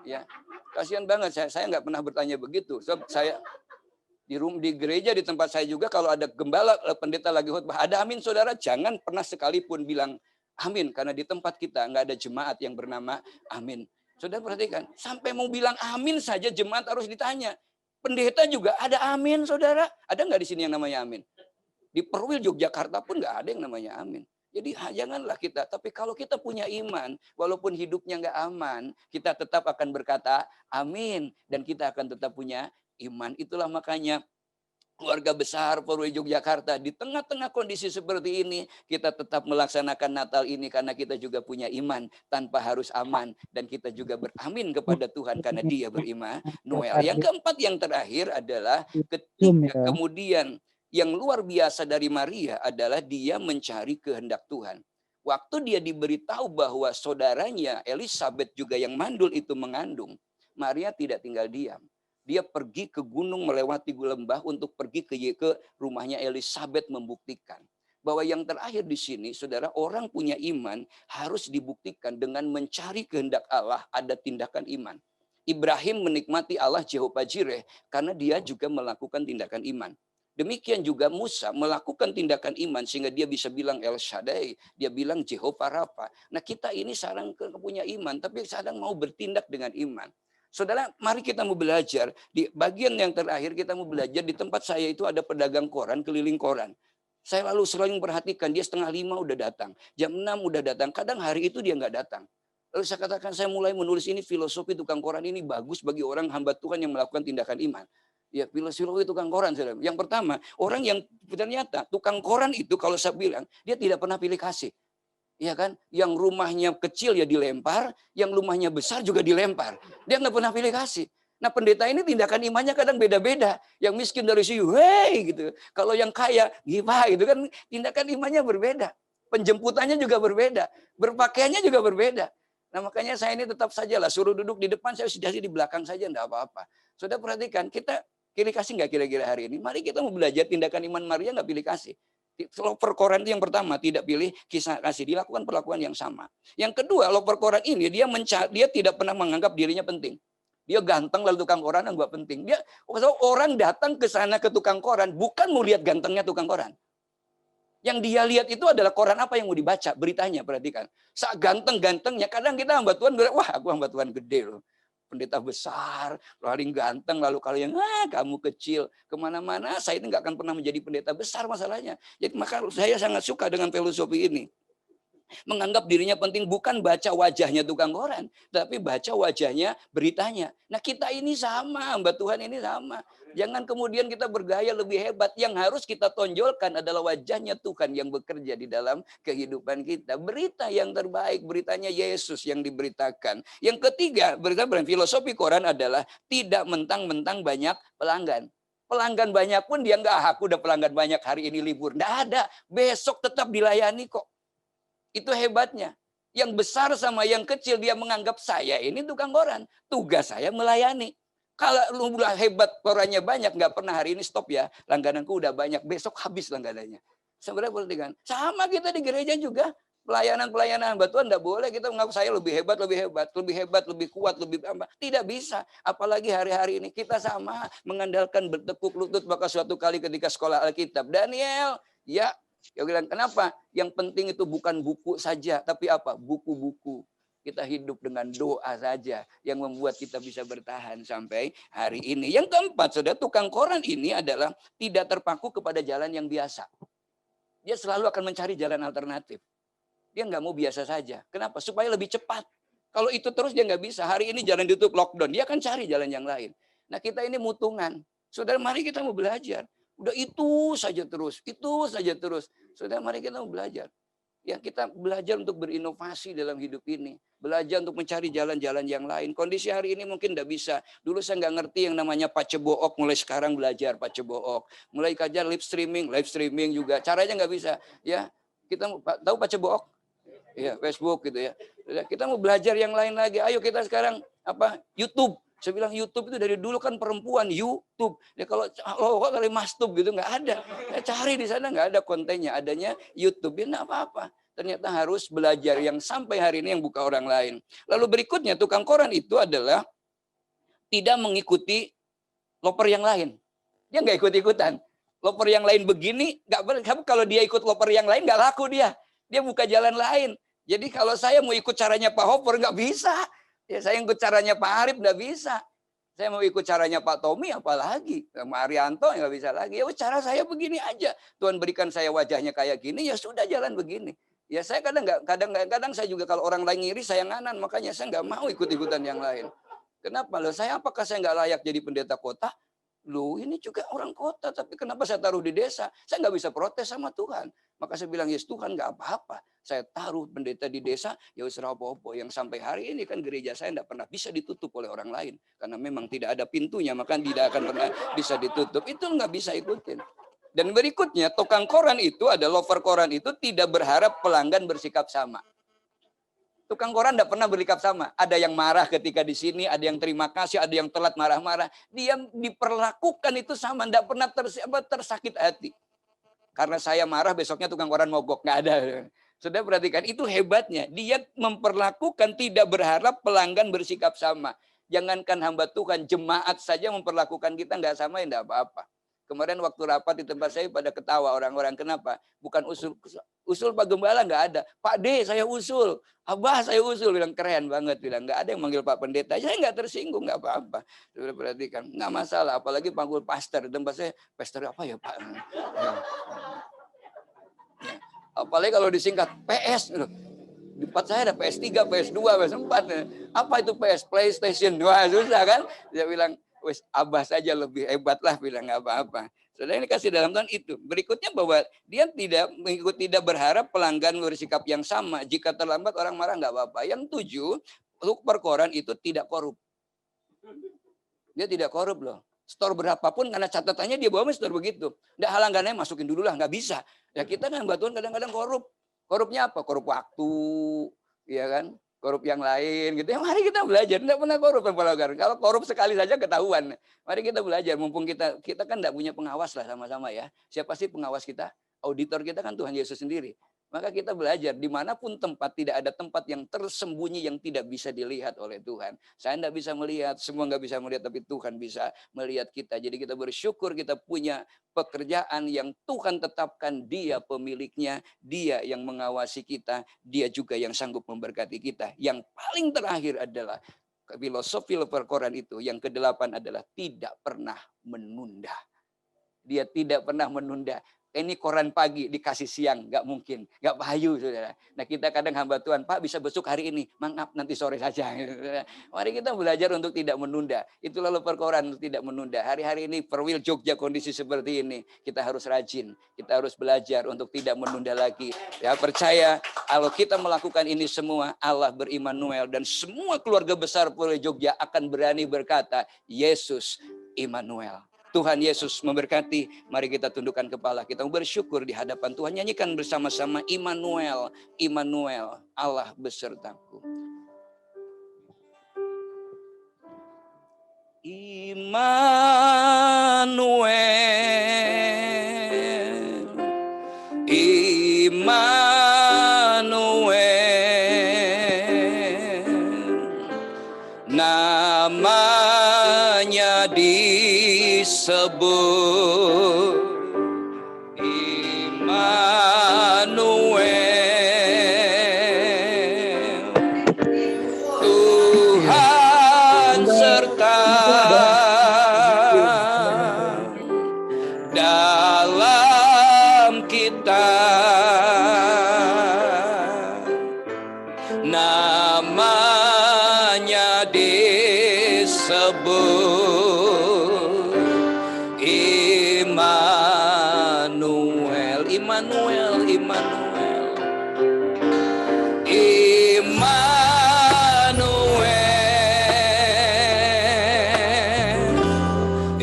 Ya, kasihan banget. Saya nggak pernah bertanya begitu. So, saya di gereja di tempat saya juga kalau ada gembala pendeta lagi khotbah, ada amin saudara? Jangan pernah sekalipun bilang amin. Karena di tempat kita nggak ada jemaat yang bernama amin. Saudara perhatikan, sampai mau bilang amin saja jemaat harus ditanya. Pendeta juga ada amin, saudara. Ada nggak di sini yang namanya amin? Di Perwil Yogyakarta pun nggak ada yang namanya amin. Jadi janganlah kita. Tapi kalau kita punya iman, walaupun hidupnya nggak aman, kita tetap akan berkata amin. Dan kita akan tetap punya iman. Itulah makanya keluarga besar Perwil Yogyakarta di tengah-tengah kondisi seperti ini, kita tetap melaksanakan Natal ini karena kita juga punya iman tanpa harus aman. Dan kita juga beramin kepada Tuhan karena dia beriman. Noel. Yang keempat, yang terakhir adalah ketika kemudian yang luar biasa dari Maria adalah dia mencari kehendak Tuhan. Waktu dia diberitahu bahwa saudaranya Elizabeth juga yang mandul itu mengandung, Maria tidak tinggal diam. Dia pergi ke gunung melewati lembah untuk pergi ke rumahnya Elizabeth membuktikan. Bahwa yang terakhir di sini, saudara, orang punya iman harus dibuktikan dengan mencari kehendak Allah, ada tindakan iman. Ibrahim menikmati Allah Jehovah Jireh karena dia juga melakukan tindakan iman. Demikian juga Musa melakukan tindakan iman sehingga dia bisa bilang El Shaddai, dia bilang Jehovah Rafa. Nah kita ini sekarang punya iman, tapi sedang mau bertindak dengan iman. Saudara, mari kita mau belajar. Di bagian yang terakhir kita mau belajar, di tempat saya itu ada pedagang koran, keliling koran. Saya lalu selalu perhatikan, dia 4:30 udah datang, jam 6 udah datang, kadang hari itu dia nggak datang. Lalu saya katakan, saya mulai menulis ini filosofi tukang koran ini bagus bagi orang hamba Tuhan yang melakukan tindakan iman. Ya, filosofi tukang koran. Saudara. Yang pertama, orang yang ternyata tukang koran itu kalau saya bilang, dia tidak pernah pilih kasih. Ya kan? Yang rumahnya kecil ya dilempar, yang rumahnya besar juga dilempar. Dia nggak pernah pilih kasih. Nah pendeta ini tindakan imannya kadang beda-beda. Yang miskin dari sini, hey gitu. Kalau yang kaya, gimana gitu kan. Tindakan imannya berbeda. Penjemputannya juga berbeda. Berpakaiannya juga berbeda. Nah makanya saya ini tetap sajalah, suruh duduk di depan, saya sudah di belakang saja, enggak apa-apa. Sudah perhatikan, kita pilih kasih nggak kira-kira hari ini? Mari kita mau belajar tindakan iman Maria nggak pilih kasih. Loper koran yang pertama tidak pilih kisah kasih, dilakukan perlakuan yang sama. Yang kedua, loper koran ini dia tidak pernah menganggap dirinya penting. Dia ganteng lalu tukang koran yang nggak penting. Dia orang datang ke sana ke tukang koran bukan mau lihat gantengnya tukang koran. Yang dia lihat itu adalah koran apa yang mau dibaca, beritanya, perhatikan. Saat ganteng-gantengnya, kadang kita hamba Tuhan, wah aku hamba Tuhan gede loh. pendeta besar, paling ganteng, lalu kalian, kamu kecil. Kemana-mana saya ini nggak akan pernah menjadi pendeta besar masalahnya. Jadi maka saya sangat suka dengan filosofi ini. Menganggap dirinya penting bukan baca wajahnya tukang koran, tapi baca wajahnya beritanya. Nah kita ini sama, hamba Tuhan ini sama. Jangan kemudian kita bergaya lebih hebat. Yang harus kita tonjolkan adalah wajahnya Tuhan yang bekerja di dalam kehidupan kita. Berita yang terbaik, beritanya Yesus yang diberitakan. Yang ketiga, berita filosofi koran adalah tidak mentang-mentang banyak pelanggan. Pelanggan banyak pun dia nggak, aku udah pelanggan banyak hari ini libur. Nggak ada, besok tetap dilayani kok. Itu hebatnya. Yang besar sama yang kecil dia menganggap saya ini tukang koran. Tugas saya melayani. Kalau lu hebat korannya banyak, nggak pernah hari ini stop ya. Langgananku udah banyak, besok habis langganannya. Sebenarnya perhatikan. Sama kita di gereja juga. Pelayanan-pelayanan hamba Tuhan nggak boleh kita menganggap saya lebih hebat, lebih kuat, lebih apa. Tidak bisa. Apalagi hari-hari ini kita sama mengandalkan bertekuk lutut. Maka suatu kali ketika sekolah Alkitab, Daniel, ya, dia bilang, kenapa? Yang penting itu bukan buku saja, tapi apa? Buku-buku. Kita hidup dengan doa saja yang membuat kita bisa bertahan sampai hari ini. Yang keempat, saudara, tukang koran ini adalah tidak terpaku kepada jalan yang biasa. Dia selalu akan mencari jalan alternatif. Dia nggak mau biasa saja. Kenapa? Supaya lebih cepat. Kalau itu terus dia nggak bisa. Hari ini jalan ditutup, lockdown. Dia akan cari jalan yang lain. Nah kita ini mutungan. Saudara, mari kita mau belajar. Udah itu saja terus. Saudara, mari kita mau belajar. Ya, kita belajar untuk berinovasi dalam hidup ini. Belajar untuk mencari jalan-jalan yang lain. Kondisi hari ini mungkin tidak bisa. Dulu saya nggak ngerti yang namanya pacebook. Mulai sekarang belajar pacebook. Mulai kajar live streaming juga. Caranya nggak bisa. Ya, kita tahu pacebook? Ya, Facebook gitu ya. Kita mau belajar yang lain lagi. Ayo kita sekarang YouTube. Saya bilang YouTube itu dari dulu kan perempuan, YouTube. Ya kalau kali mastub gitu nggak ada. Ya, cari di sana nggak ada kontennya, adanya YouTube. Ya nggak apa-apa. Ternyata harus belajar yang sampai hari ini yang buka orang lain. Lalu berikutnya tukang koran itu adalah tidak mengikuti loper yang lain. Dia nggak ikut-ikutan. Loper yang lain begini, nggak boleh. Kalau dia ikut loper yang lain nggak laku dia. Dia buka jalan lain. Jadi kalau saya mau ikut caranya Pak Hopper nggak bisa. Ya, saya ikut caranya Pak Arif nggak bisa. Saya mau ikut caranya Pak Tommy apalagi. Sama Arianto nggak bisa lagi. Ya cara saya begini aja. Tuhan berikan saya wajahnya kayak gini, ya sudah jalan begini. Ya saya kadang saya juga kalau orang lain ngiri saya nganan. Makanya saya nggak mau ikut-ikutan yang lain. Kenapa? Loh, apakah saya nggak layak jadi pendeta kota? Loh ini juga orang kota, tapi kenapa saya taruh di desa? Saya nggak bisa protes sama Tuhan. Maka saya bilang, yes Tuhan nggak apa-apa. Saya taruh pendeta di desa, ya wis apa-apa. Yang sampai hari ini kan gereja saya nggak pernah bisa ditutup oleh orang lain. Karena memang tidak ada pintunya, maka tidak akan pernah bisa ditutup. Itu nggak bisa ikutin. Dan berikutnya, tukang koran itu, ada lover koran itu tidak berharap pelanggan bersikap sama. Tukang koran tidak pernah bersikap sama. Ada yang marah ketika di sini, ada yang terima kasih, ada yang telat marah-marah. Dia diperlakukan itu sama, tidak pernah tersakit hati. Karena saya marah, besoknya tukang koran mogok. Nggak ada. Sudah perhatikan, itu hebatnya. Dia memperlakukan tidak berharap pelanggan bersikap sama. Jangankan hamba Tuhan, jemaat saja memperlakukan kita nggak sama, ya nggak apa-apa. Kemarin waktu rapat di tempat saya pada ketawa orang-orang. Kenapa? Bukan usul Pak Gembala nggak ada. Pak D saya usul. Abah saya usul. Bilang keren banget. Bilang nggak ada yang manggil Pak Pendeta. Saya nggak tersinggung, nggak apa-apa. Sudah perhatikan. Nggak masalah. Apalagi panggil pastor. Di tempat saya, pastor apa ya Pak? Ya. Apalagi kalau disingkat PS. Di tempat saya ada PS3, PS2, PS4. Apa itu PS? PlayStation. Wah susah kan? Dia bilang, wes Abah saja lebih hebat lah, bilang nggak apa-apa. Saudara ini kasih dalam Tuhan itu. Berikutnya bahwa dia tidak berharap pelanggan bersikap yang sama. Jika terlambat orang marah nggak apa-apa. Yang 7, loper koran itu tidak korup. Dia tidak korup loh. Store berapapun karena catatannya dia bawa store begitu. Nggak halanggannya masukin dulu lah, nggak bisa. Ya kita kan batuan kadang-kadang korup. Korupnya apa? Korup waktu, ya kan? Korup yang lain gitu. Ya, mari kita belajar. Tidak pernah korup pelanggaran. Kalau korup sekali saja ketahuan. Mari kita belajar. Mumpung kita kan tidak punya pengawas lah sama-sama ya. Siapa sih pengawas kita? Auditor kita kan Tuhan Yesus sendiri. Maka kita belajar dimanapun tempat, tidak ada tempat yang tersembunyi yang tidak bisa dilihat oleh Tuhan. Saya tidak bisa melihat, semua nggak bisa melihat, tapi Tuhan bisa melihat kita. Jadi kita bersyukur kita punya pekerjaan yang Tuhan tetapkan, Dia pemiliknya, Dia yang mengawasi kita, Dia juga yang sanggup memberkati kita. Yang paling terakhir adalah filosofi perkoran itu yang ke-8 adalah tidak pernah menunda. Dia tidak pernah menunda. Ini koran pagi dikasih siang, nggak mungkin, nggak payu, saudara. Nah kita kadang hamba Tuhan, Pak bisa besok hari ini, maaf nanti sore saja. Mari kita belajar untuk tidak menunda. Itulah perkoran untuk tidak menunda. Hari-hari ini Perwil Jogja kondisi seperti ini, kita harus rajin, kita harus belajar untuk tidak menunda lagi. Ya percaya, kalau kita melakukan ini semua, Allah berimanuel dan semua keluarga besar Perwil Jogja akan berani berkata, Yesus Immanuel. Tuhan Yesus memberkati. Mari kita tundukkan kepala. Kita bersyukur di hadapan Tuhan. Nyanyikan bersama-sama Immanuel, Immanuel, Allah besertaku. Immanuel, Immanuel, namanya disebut Immanuel, Tuhan serta dalam kita, namanya disebut Immanuel, Immanuel, Immanuel,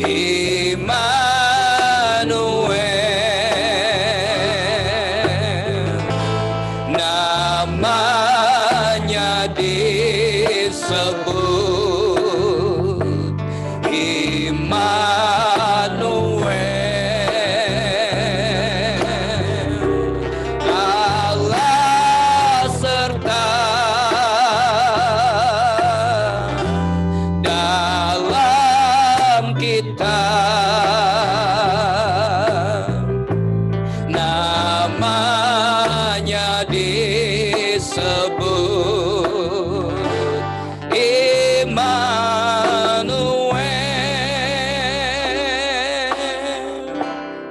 Immanuel, Immanuel, namanya disebut Immanuel, Allah serta dalam kita, namanya disebut Immanuel.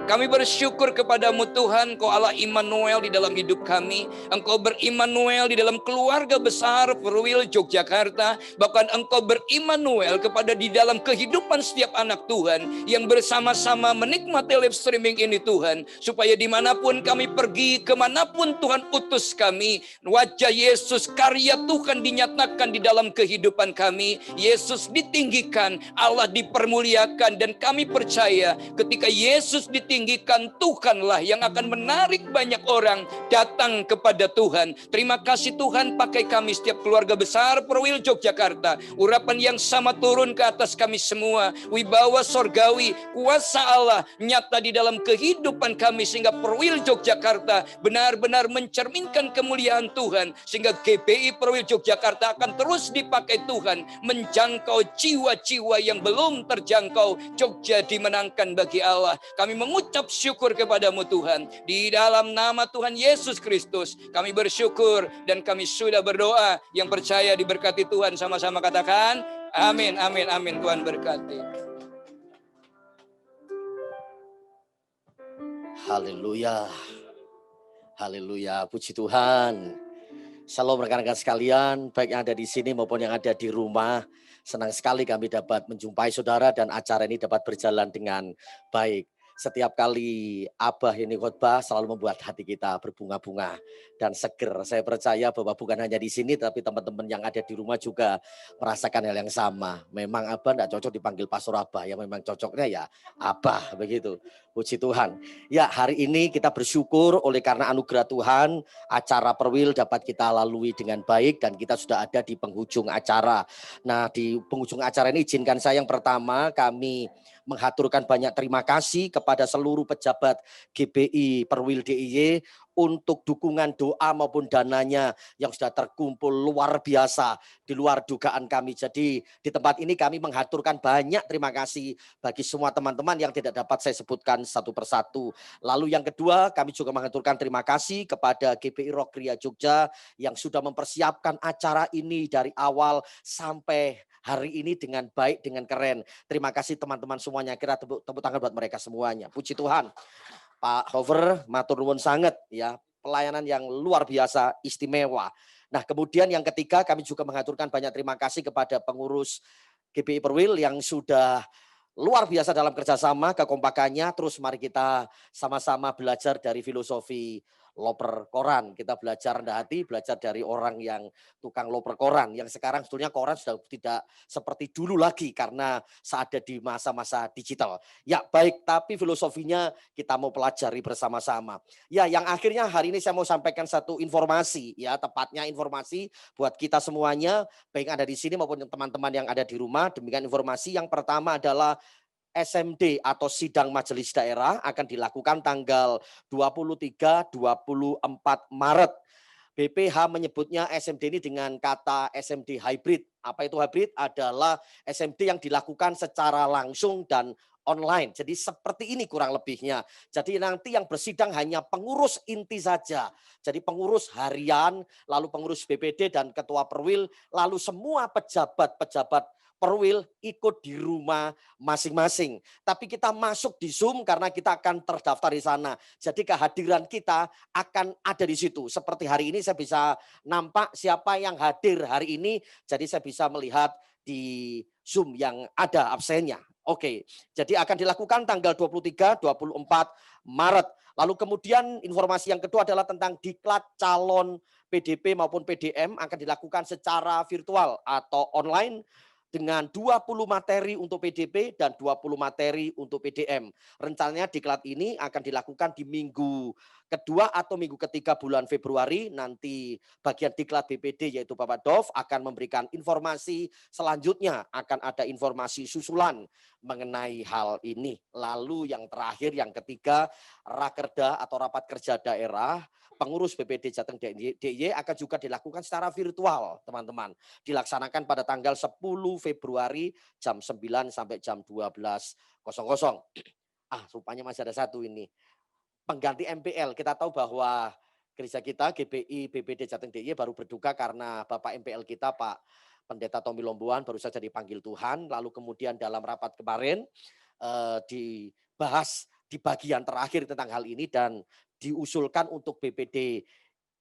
Kami bersyukur kepadamu Tuhan, Engkau Allah Immanuel di dalam hidup kami. Engkau berimmanuel di dalam keluarga besar Perwil Yogyakarta. Bahkan Engkau berimmanuel kepada di dalam kehidupan setiap anak Tuhan yang bersama-sama menikmati live streaming ini Tuhan. Supaya dimanapun kami pergi, kemanapun Tuhan utus kami, wajah Yesus, karya Tuhan dinyatakan di dalam kehidupan kami. Yesus ditinggikan, Allah dipermuliakan, dan kami percaya ketika Yesus ditinggikan, Tuhanlah yang akan menarik banyak orang datang kepada Tuhan. Terima kasih Tuhan, pakai kami setiap keluarga besar Perwil Yogyakarta. Urapan yang sama turun ke atas kami semua. Wibawa sorgawi, kuasa Allah nyata di dalam kehidupan kami, sehingga Perwil Yogyakarta benar-benar mencerminkan kemuliaan Tuhan. Sehingga GBI Perwil Yogyakarta akan terus dipakai Tuhan menjangkau jiwa-jiwa yang belum terjangkau. Jogja dimenangkan bagi Allah. Kami mengucap syukur kepadamu Tuhan. Di dalam nama Tuhan Yesus Kristus kami bersyukur dan kami sudah berdoa. Yang percaya diberkati Tuhan sama-sama katakan amin, amin, amin. Tuhan berkati. Haleluya. Haleluya. Puji Tuhan. Shalom rekan-rekan sekalian, baik yang ada di sini maupun yang ada di rumah. Senang sekali kami dapat menjumpai saudara dan acara ini dapat berjalan dengan baik. Setiap kali Abah ini khotbah selalu membuat hati kita berbunga-bunga dan seger. Saya percaya bahwa bukan hanya di sini, tapi teman-teman yang ada di rumah juga merasakan hal yang sama. Memang Abah tidak cocok dipanggil Pastor Abah, ya memang cocoknya ya Abah, begitu. Puji Tuhan. Ya, hari ini kita bersyukur oleh karena anugerah Tuhan, acara Perwil dapat kita lalui dengan baik dan kita sudah ada di penghujung acara. Nah, di penghujung acara ini izinkan saya yang pertama kami menghaturkan banyak terima kasih kepada seluruh pejabat GBI Perwil DIY untuk dukungan doa maupun dananya yang sudah terkumpul luar biasa di luar dugaan kami. Jadi di tempat ini kami menghaturkan banyak terima kasih bagi semua teman-teman yang tidak dapat saya sebutkan satu persatu. Lalu yang kedua, kami juga menghaturkan terima kasih kepada GBI Rock Ria Jogja yang sudah mempersiapkan acara ini dari awal sampai hari ini dengan baik, dengan keren. Terima kasih teman-teman semuanya. Kira tepuk tangan buat mereka semuanya. Puji Tuhan. Pak Hover, matur nuwun sangat ya. Pelayanan yang luar biasa, istimewa. Nah, kemudian yang ketiga, kami juga mengaturkan banyak terima kasih kepada pengurus GBI Perwil yang sudah luar biasa dalam kerjasama, kekompakannya. Terus mari kita sama-sama belajar dari filosofi loper koran. Kita belajar rendah hati, belajar dari orang yang tukang loper koran. Yang sekarang sebetulnya koran sudah tidak seperti dulu lagi karena ada di masa-masa digital. Ya baik, tapi filosofinya kita mau pelajari bersama-sama. Ya yang akhirnya hari ini saya mau sampaikan satu informasi. Ya tepatnya informasi buat kita semuanya. Baik yang ada di sini maupun teman-teman yang ada di rumah. Demikian informasi yang pertama adalah SMD atau sidang majelis daerah akan dilakukan tanggal 23-24 Maret. BPH menyebutnya SMD ini dengan kata SMD hybrid. Apa itu hybrid? Adalah SMD yang dilakukan secara langsung dan online. Jadi seperti ini kurang lebihnya. Jadi nanti yang bersidang hanya pengurus inti saja. Jadi pengurus harian, lalu pengurus BPD dan ketua perwil, lalu semua pejabat-pejabat perwil ikut di rumah masing-masing. Tapi kita masuk di Zoom karena kita akan terdaftar di sana. Jadi kehadiran kita akan ada di situ. Seperti hari ini saya bisa nampak siapa yang hadir hari ini. Jadi saya bisa melihat di Zoom yang ada absennya. Oke, jadi akan dilakukan tanggal 23-24 Maret. Lalu kemudian informasi yang kedua adalah tentang diklat calon PDP maupun PDM akan dilakukan secara virtual atau online dengan 20 materi untuk PDP dan 20 materi untuk PDM. Rencananya diklat ini akan dilakukan di minggu kedua atau minggu ketiga bulan Februari. Nanti bagian diklat BPD yaitu Bapak Dov akan memberikan informasi selanjutnya. Akan ada informasi susulan mengenai hal ini. Lalu yang terakhir, yang ketiga, Rakerda atau Rapat Kerja Daerah pengurus BPD Jateng DIY akan juga dilakukan secara virtual, teman-teman. Dilaksanakan pada tanggal 10 Februari jam 9 sampai jam 12.00. Rupanya masih ada satu ini. Pengganti MPL. Kita tahu bahwa gereja kita GBI BPD Jateng DIY baru berduka karena Bapak MPL kita Pak Pendeta Tommy Lomboan baru saja dipanggil Tuhan. Lalu kemudian dalam rapat kemarin dibahas di bagian terakhir tentang hal ini dan diusulkan untuk BPD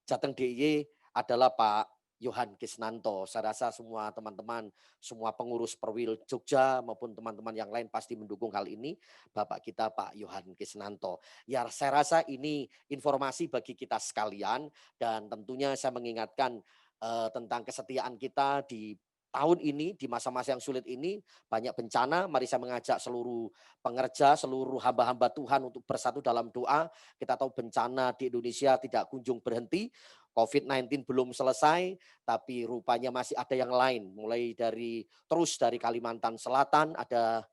Jateng DIY adalah Pak Yohan Kisnanto. Saya rasa semua teman-teman, semua pengurus perwil Jogja maupun teman-teman yang lain pasti mendukung hal ini. Bapak kita Pak Yohan Kisnanto. Ya saya rasa ini informasi bagi kita sekalian dan tentunya saya mengingatkan tentang kesetiaan kita di tahun ini, di masa-masa yang sulit ini, banyak bencana. Mari saya mengajak seluruh pengerja, seluruh hamba-hamba Tuhan untuk bersatu dalam doa. Kita tahu bencana di Indonesia tidak kunjung berhenti. COVID-19 belum selesai, tapi rupanya masih ada yang lain. Mulai dari Kalimantan Selatan ada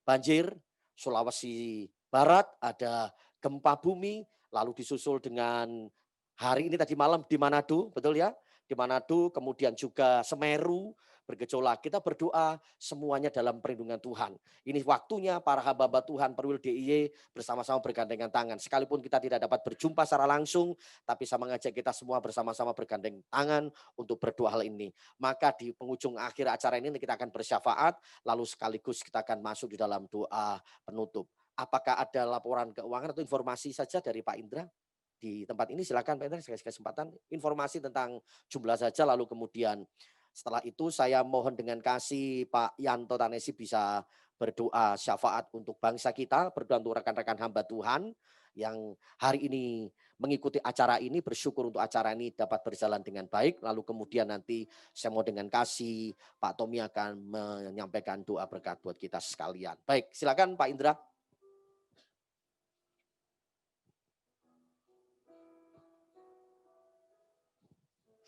banjir, Sulawesi Barat ada gempa bumi, lalu disusul dengan hari ini tadi malam di Manado, betul ya? Di Manado, kemudian juga Semeru bergejolak. Kita berdoa semuanya dalam perlindungan Tuhan. Ini waktunya para hamba-hamba Tuhan perwil DIY bersama-sama bergandengan tangan. Sekalipun kita tidak dapat berjumpa secara langsung, tapi saya mengajak kita semua bersama-sama bergandengan tangan untuk berdoa hal ini. Maka di penghujung akhir acara ini kita akan bersyafaat, lalu sekaligus kita akan masuk di dalam doa penutup. Apakah ada laporan keuangan atau informasi saja dari Pak Indra? Di tempat ini silakan Pak Indra, saya kasih kesempatan informasi tentang jumlah saja, lalu kemudian setelah itu saya mohon dengan kasih Pak Yanto Tanesi bisa berdoa syafaat untuk bangsa kita, berdoa untuk rekan-rekan hamba Tuhan yang hari ini mengikuti acara ini, bersyukur untuk acara ini dapat berjalan dengan baik. Lalu kemudian nanti saya mau dengan kasih Pak Tommy akan menyampaikan doa berkat buat kita sekalian. Baik, silakan Pak Indra.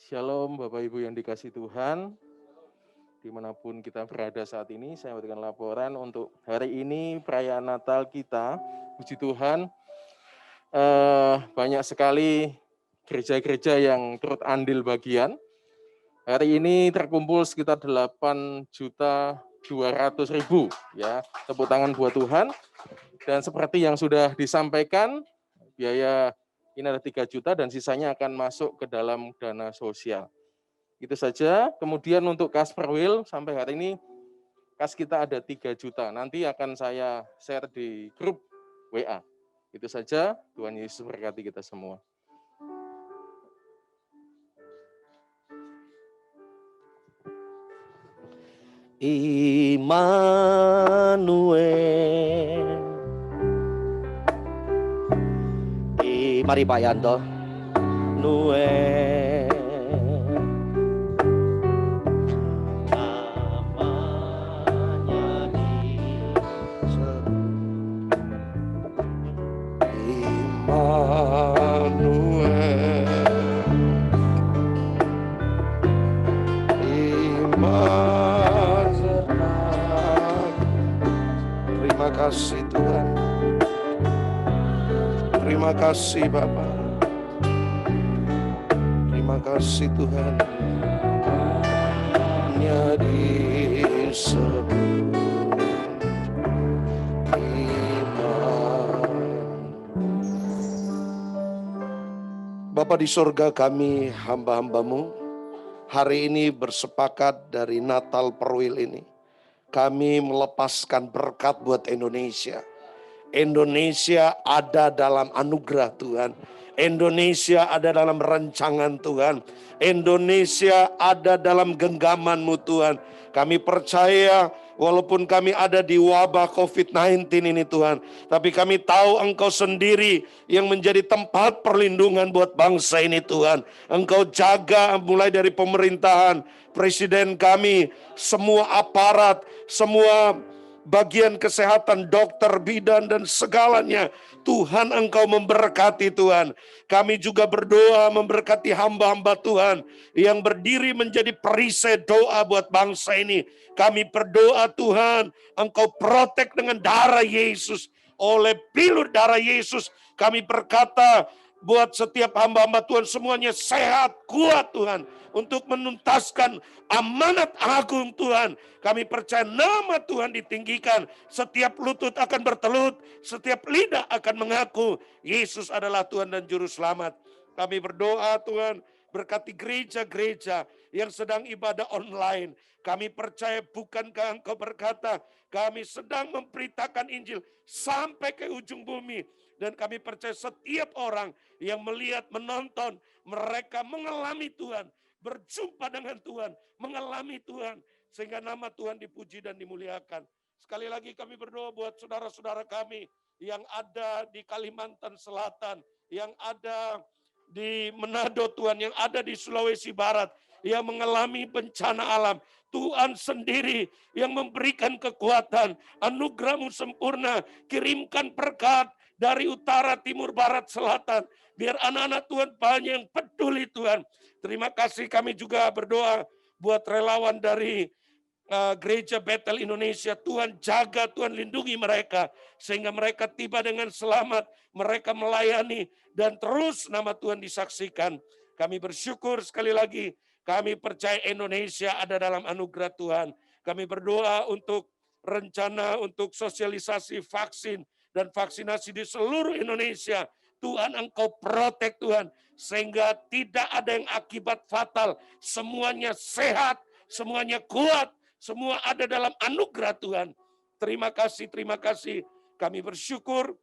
Shalom Bapak Ibu yang dikasih Tuhan, dimanapun kita berada saat ini, saya memberikan laporan untuk hari ini perayaan Natal kita. Puji Tuhan, banyak sekali gereja-gereja yang turut andil bagian. Hari ini terkumpul sekitar 8.200.000 ya, tepuk tangan buat Tuhan. Dan seperti yang sudah disampaikan, biaya ini ada 3 juta dan sisanya akan masuk ke dalam dana sosial. Itu saja. Kemudian untuk kas Perwil sampai hari ini kas kita ada 3 juta. Nanti akan saya share di grup WA. Itu saja. Tuhan Yesus berkati kita semua. Immanuel. Mari Pak Yanto. Nuel. Namanya Terima kasih Tuhan. Terima kasih Bapak. Terima kasih Tuhan. Hanya disebut iman. Bapa di sorga, kami hamba-hambamu hari ini bersepakat dari Natal Perwil ini. Kami melepaskan berkat buat Indonesia. Indonesia ada dalam anugerah Tuhan. Indonesia ada dalam rancangan Tuhan. Indonesia ada dalam genggaman-Mu Tuhan. Kami percaya walaupun kami ada di wabah COVID-19 ini Tuhan, tapi kami tahu Engkau sendiri yang menjadi tempat perlindungan buat bangsa ini Tuhan. Engkau jaga mulai dari pemerintahan, presiden kami, semua aparat, semua bagian kesehatan, dokter, bidan, dan segalanya. Tuhan Engkau memberkati Tuhan. Kami juga berdoa memberkati hamba-hamba Tuhan yang berdiri menjadi perisai doa buat bangsa ini. Kami berdoa Tuhan, Engkau protek dengan darah Yesus. Oleh pilur darah Yesus, kami berkata buat setiap hamba-hamba Tuhan semuanya sehat, kuat Tuhan. Untuk menuntaskan amanat agung Tuhan. Kami percaya nama Tuhan ditinggikan. Setiap lutut akan bertelut. Setiap lidah akan mengaku Yesus adalah Tuhan dan Juru Selamat. Kami berdoa Tuhan, berkati gereja-gereja yang sedang ibadah online. Kami percaya bukankah Engkau berkata, kami sedang memberitakan Injil sampai ke ujung bumi. Dan kami percaya setiap orang yang melihat, menonton, mereka mengalami Tuhan. Berjumpa dengan Tuhan, mengalami Tuhan, sehingga nama Tuhan dipuji dan dimuliakan. Sekali lagi kami berdoa buat saudara-saudara kami yang ada di Kalimantan Selatan, yang ada di Manado Tuhan, yang ada di Sulawesi Barat, yang mengalami bencana alam. Tuhan sendiri yang memberikan kekuatan, anugerah-Mu sempurna, kirimkan berkat dari utara, timur, barat, selatan. Biar anak-anak Tuhan banyak yang peduli Tuhan. Terima kasih, kami juga berdoa buat relawan dari Gereja Bethel Indonesia. Tuhan jaga, Tuhan lindungi mereka. Sehingga mereka tiba dengan selamat. Mereka melayani dan terus nama Tuhan disaksikan. Kami bersyukur sekali lagi. Kami percaya Indonesia ada dalam anugerah Tuhan. Kami berdoa untuk rencana untuk sosialisasi vaksin dan vaksinasi di seluruh Indonesia. Tuhan Engkau protek Tuhan. Sehingga tidak ada yang akibat fatal. Semuanya sehat, semuanya kuat, semua ada dalam anugerah Tuhan. Terima kasih, terima kasih. Kami bersyukur.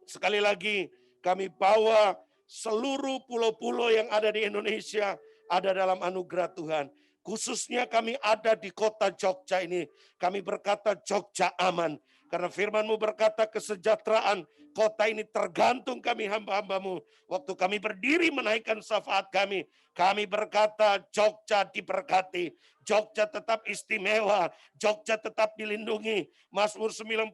Sekali lagi kami bawa seluruh pulau-pulau yang ada di Indonesia ada dalam anugerah Tuhan. Khususnya kami ada di kota Jogja ini. Kami berkata Jogja aman. Karena firman-Mu berkata kesejahteraan kota ini tergantung kami hamba-hamba-Mu. Waktu kami berdiri menaikkan syafaat kami berkata Jogja diberkati. Jogja tetap istimewa. Jogja tetap dilindungi. Mazmur 91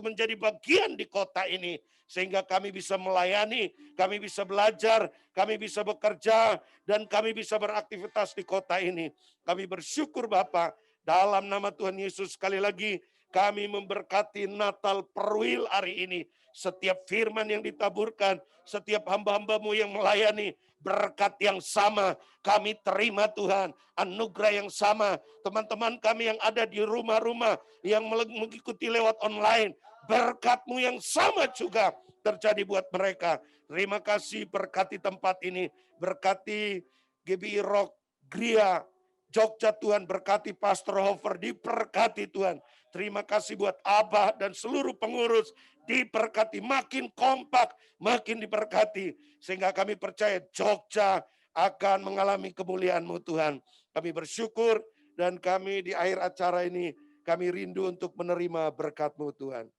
menjadi bagian di kota ini. Sehingga kami bisa melayani, kami bisa belajar, kami bisa bekerja, dan kami bisa beraktivitas di kota ini. Kami bersyukur Bapa, dalam nama Tuhan Yesus sekali lagi, kami memberkati Natal Perwil hari ini. Setiap firman yang ditaburkan, setiap hamba-hamba-Mu yang melayani, berkat yang sama kami terima Tuhan. Anugerah yang sama. Teman-teman kami yang ada di rumah-rumah, yang mengikuti lewat online, berkat-Mu yang sama juga terjadi buat mereka. Terima kasih, berkati tempat ini. Berkati GBI Rock Gria, Jogja Tuhan, berkati Pastor Hofer, diberkati Tuhan. Terima kasih buat Abah dan seluruh pengurus, diberkati, makin kompak, makin diberkati. Sehingga kami percaya Jogja akan mengalami kemuliaan-Mu Tuhan. Kami bersyukur dan kami di akhir acara ini, kami rindu untuk menerima berkat-Mu Tuhan.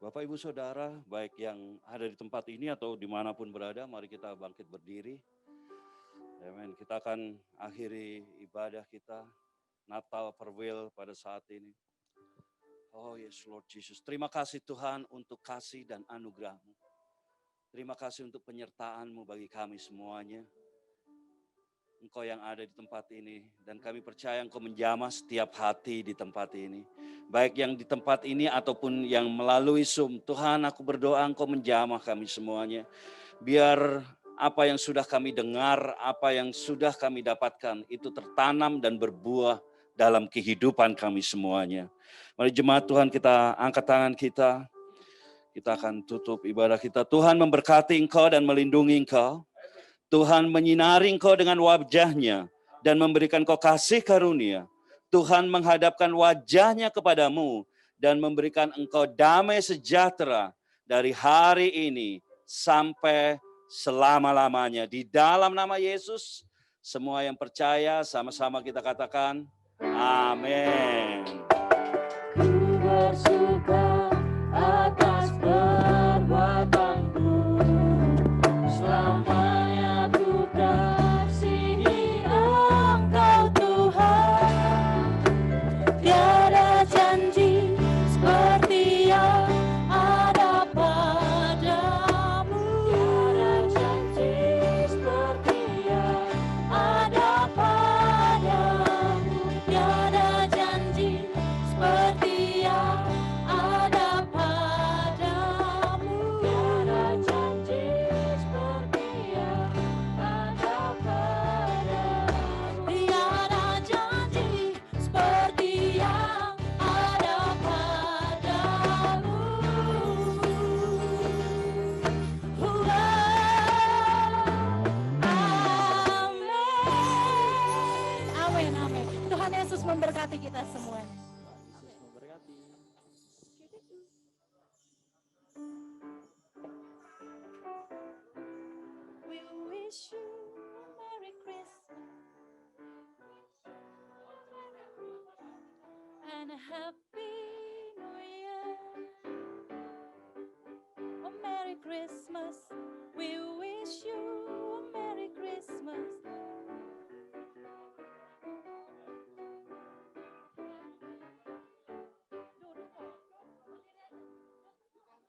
Bapak Ibu Saudara, baik yang ada di tempat ini atau dimanapun berada, mari kita bangkit berdiri. Amin. Kita akan akhiri ibadah kita, Natal Perwil pada saat ini. Oh yes Lord Jesus, terima kasih Tuhan untuk kasih dan anugerah-Mu. Terima kasih untuk penyertaan-Mu bagi kami semuanya. Engkau yang ada di tempat ini, dan kami percaya Engkau menjamah setiap hati di tempat ini. Baik yang di tempat ini ataupun yang melalui Zoom. Tuhan, aku berdoa Engkau menjamah kami semuanya. Biar apa yang sudah kami dengar, apa yang sudah kami dapatkan, itu tertanam dan berbuah dalam kehidupan kami semuanya. Mari jemaat Tuhan, kita angkat tangan kita. Kita akan tutup ibadah kita. Tuhan memberkati Engkau dan melindungi Engkau. Tuhan menyinari Engkau dengan wajah-Nya dan memberikan Engkau kasih karunia. Tuhan menghadapkan wajah-Nya kepadamu dan memberikan Engkau damai sejahtera dari hari ini sampai selama-lamanya. Di dalam nama Yesus, semua yang percaya sama-sama kita katakan, amin. Ku bersuka atas perbuatanku, selamanya ku kasihi Engkau Tuhan. Tiada janji seperti yang ada padamu. Tiada janji seperti yang ada padamu. Tiada janji seperti yang ada padamu. Tiada janji seperti yang ada padamu. Tiada janji seperti yang ada padamu. Amin. Amin, amin. Tuhan Yesus memberkati kita semua. We wish you a Merry Christmas and a Happy